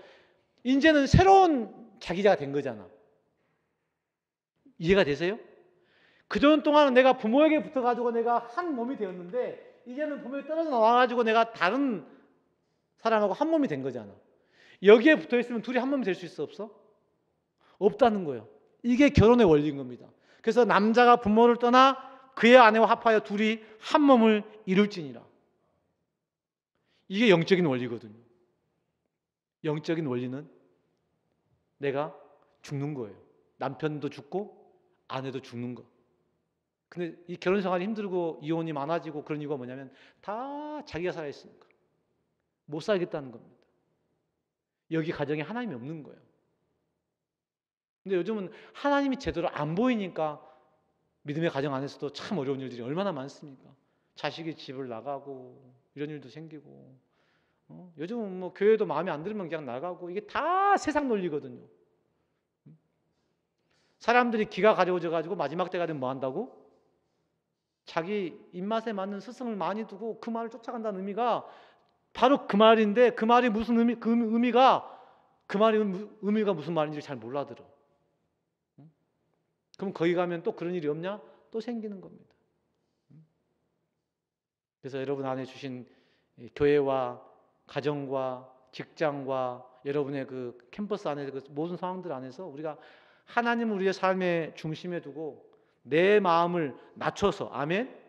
이제는 새로운 자기가 된 거잖아. 이해가 되세요? 그전 동안은 내가 부모에게 붙어가지고 내가 한 몸이 되었는데 이제는 부모에 떨어져 나와가지고 내가 다른 사람하고 한 몸이 된 거잖아. 여기에 붙어있으면 둘이 한 몸이 될 수 있어 없어? 없다는 거예요. 이게 결혼의 원리인 겁니다. 그래서 남자가 부모를 떠나 그의 아내와 합하여 둘이 한 몸을 이룰지니라. 이게 영적인 원리거든요. 영적인 원리는 내가 죽는 거예요. 남편도 죽고 아내도 죽는 거. 근데 이 결혼 생활이 힘들고 이혼이 많아지고 그런 이유가 뭐냐면 다 자기가 살아있으니까 못 살겠다는 겁니다. 여기 가정에 하나님이 없는 거예요. 근데 요즘은 하나님이 제대로 안 보이니까 믿음의 가정 안에서도 참 어려운 일들이 얼마나 많습니까? 자식이 집을 나가고 이런 일도 생기고 요즘은 뭐 교회도 마음에 안 들면 그냥 나가고 이게 다 세상 논리거든요. 사람들이 기가 가려워져 가지고 마지막 때가 되면 뭐 한다고? 자기 입맛에 맞는 스승을 많이 두고 그 말을 쫓아간다는 의미가 바로 그 말인데 그 말이 무슨 의미, 그 의미가 무슨 말인지 잘 몰라들어. 그럼 거기 가면 또 그런 일이 없냐? 또 생기는 겁니다. 그래서 여러분 안에 주신 교회와 가정과 직장과 여러분의 그 캠퍼스 안에 그 모든 상황들 안에서 우리가 하나님을 우리의 삶의 중심에 두고 내 마음을 낮춰서 아멘?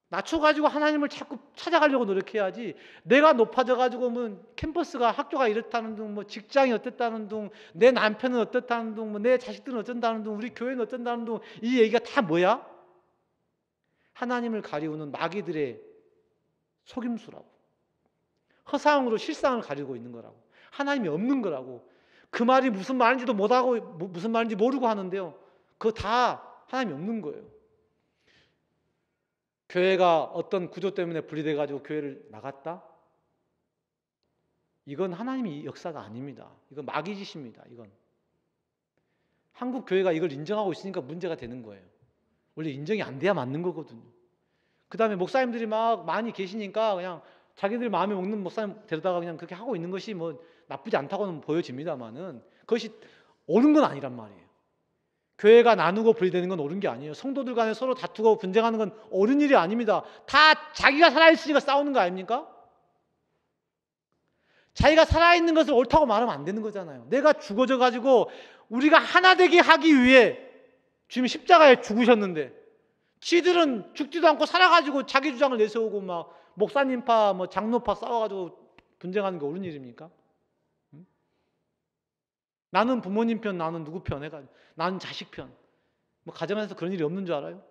낮춰가지고 하나님을 자꾸 찾아가려고 노력해야지 내가 높아져가지고 뭐 캠퍼스가 학교가 이렇다는 둥 뭐 직장이 어땠다는 둥 내 남편은 어떻다는 둥 뭐 내 자식들은 어쩐다는 둥 우리 교회는 어쩐다는 둥 이 얘기가 다 뭐야? 하나님을 가리우는 마귀들의 속임수라고 허상으로 실상을 가리고 있는 거라고 하나님이 없는 거라고 그 말이 무슨 말인지도 못하고 무슨 말인지 모르고 하는데요 그거 다 하나님이 없는 거예요. 교회가 어떤 구조 때문에 분리돼 가지고 교회를 나갔다? 이건 하나님의 역사가 아닙니다. 이건 마귀 짓입니다. 이건 한국 교회가 이걸 인정하고 있으니까 문제가 되는 거예요. 원래 인정이 안 돼야 맞는 거거든요. 그 다음에 목사님들이 막 많이 계시니까 그냥 자기들 마음에 먹는 목사님 데려다가 그냥 그렇게 하고 있는 것이 뭐 나쁘지 않다고는 보여집니다만은 그것이 옳은 건 아니란 말이에요. 교회가 나누고 분리되는 건 옳은 게 아니에요. 성도들 간에 서로 다투고 분쟁하는 건 옳은 일이 아닙니다. 다 자기가 살아있으니까 싸우는 거 아닙니까? 자기가 살아있는 것을 옳다고 말하면 안 되는 거잖아요. 내가 죽어져 가지고 우리가 하나 되게 하기 위해 주님 십자가에 죽으셨는데 지들은 죽지도 않고 살아가지고 자기 주장을 내세우고 막 목사님파 뭐 장로파 싸워가지고 분쟁하는 게 옳은 일입니까? 나는 부모님 편, 나는 누구 편 해가지고 나는 자식 편. 뭐 가정에서 그런 일이 없는 줄 알아요?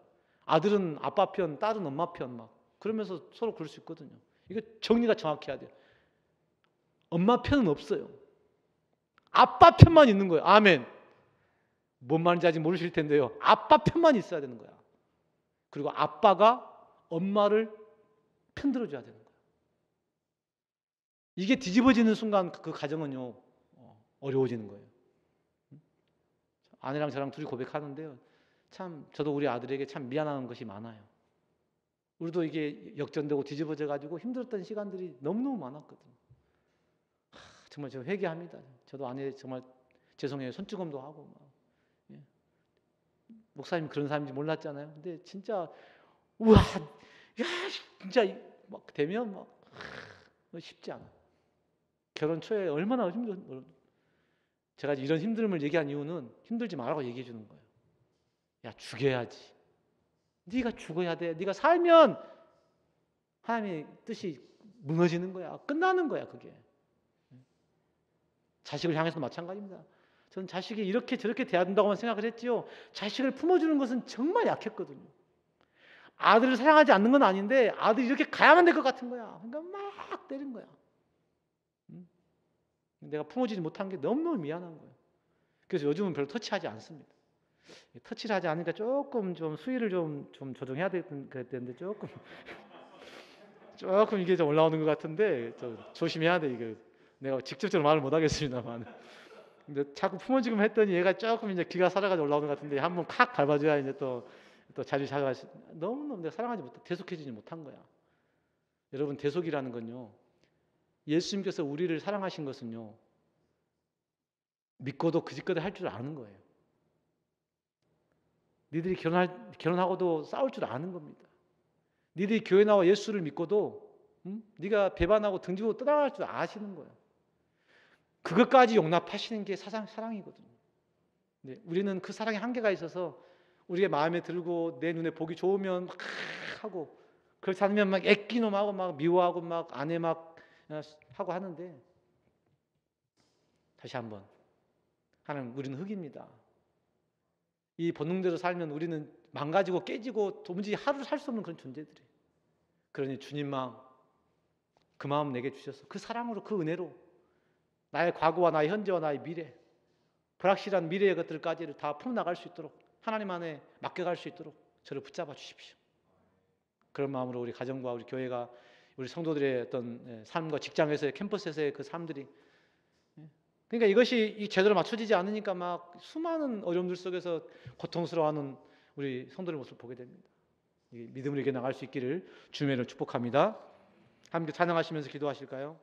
아들은 아빠 편, 딸은 엄마 편 막 그러면서 서로 그럴 수 있거든요. 이거 정리가 정확해야 돼요. 엄마 편은 없어요. 아빠 편만 있는 거예요. 아멘. 뭔 말인지 아직 모르실 텐데요. 아빠 편만 있어야 되는 거야. 그리고 아빠가 엄마를 편들어줘야 되는 거야. 이게 뒤집어지는 순간 그 가정은요 어려워지는 거예요. 아내랑 저랑 둘이 고백하는데요. 참 저도 우리 아들에게 참 미안한 것이 많아요. 우리도 이게 역전되고 뒤집어져 가지고 힘들었던 시간들이 너무너무 많았거든요. 정말 저 회개합니다. 저도 아내 정말 죄송해요. 손찌검도 하고 막. 예. 목사님 그런 사람인지 몰랐잖아요. 근데 진짜 우와, 야, 진짜 막 되면 막 쉽지 않아. 결혼 초에 얼마나 제가 이런 힘듦을 얘기한 이유는 힘들지 말라고 얘기해 주는 거예요. 야, 죽여야지. 네가 죽어야 돼. 네가 살면 하나님의 뜻이 무너지는 거야. 끝나는 거야, 그게. 자식을 향해서도 마찬가지입니다. 저는 자식이 이렇게 저렇게 돼야 된다고만 생각을 했지요. 자식을 품어주는 것은 정말 약했거든요. 아들을 사랑하지 않는 건 아닌데 아들이 이렇게 가야만 될 것 같은 거야. 그러니까 막 때린 거야. 내가 품어주지 못한 게 너무너무 미안한 거예요. 그래서 요즘은 별로 터치하지 않습니다. 터치를 하지 않으니까 조금 좀 수위를 좀 조정해야 되는데 조금 이게 좀 올라오는 것 같은데 조심해야 돼. 이게 내가 직접적으로 말을 못 하겠습니다만. 근데 자꾸 품어주기만 했더니 얘가 조금 이제 기가 살아가지고 올라오는 것 같은데 한번 칵 밟아줘야 이제 또 자주 자가 너무너무 내가 사랑하지 못해 대속해주지 못한 거야. 여러분 대속이라는 건요. 예수님께서 우리를 사랑하신 것은요. 믿고도 그 짓거리 할 줄 아는 거예요. 니들이 결혼하고도 싸울 줄 아는 겁니다. 니들이 교회 나와 예수를 믿고도 네가 배반하고 등지고 떠나갈 줄 아시는 거예요. 그것까지 용납하시는 게 사랑이거든요. 네, 우리는 그 사랑에 한계가 있어서 우리의 마음에 들고 내 눈에 보기 좋으면 막 하고 그렇지 않으면 막 애끼놈하고 막 미워하고 막 아내 막 하고 하는데 다시 한번 하나님 우리는 흙입니다. 이 본능대로 살면 우리는 망가지고 깨지고 도무지 하루 살 수 없는 그런 존재들이에요. 그러니 주님만 그 마음 내게 주셔서 그 사랑으로 그 은혜로 나의 과거와 나의 현재와 나의 미래 불확실한 미래의 것들까지를 다 풀어나갈 수 있도록 하나님 안에 맡겨갈 수 있도록 저를 붙잡아 주십시오. 그런 마음으로 우리 가정과 우리 교회가 우리 성도들의 어떤 삶과 직장에서의 캠퍼스에서의 그 삶들이 그러니까 이것이 제대로 맞춰지지 않으니까 막 수많은 어려움들 속에서 고통스러워하는 우리 성도의 모습을 보게 됩니다. 믿음으로 이겨 나갈 수 있기를 주님의 이름으로 축복합니다. 함께 찬양하시면서 기도하실까요?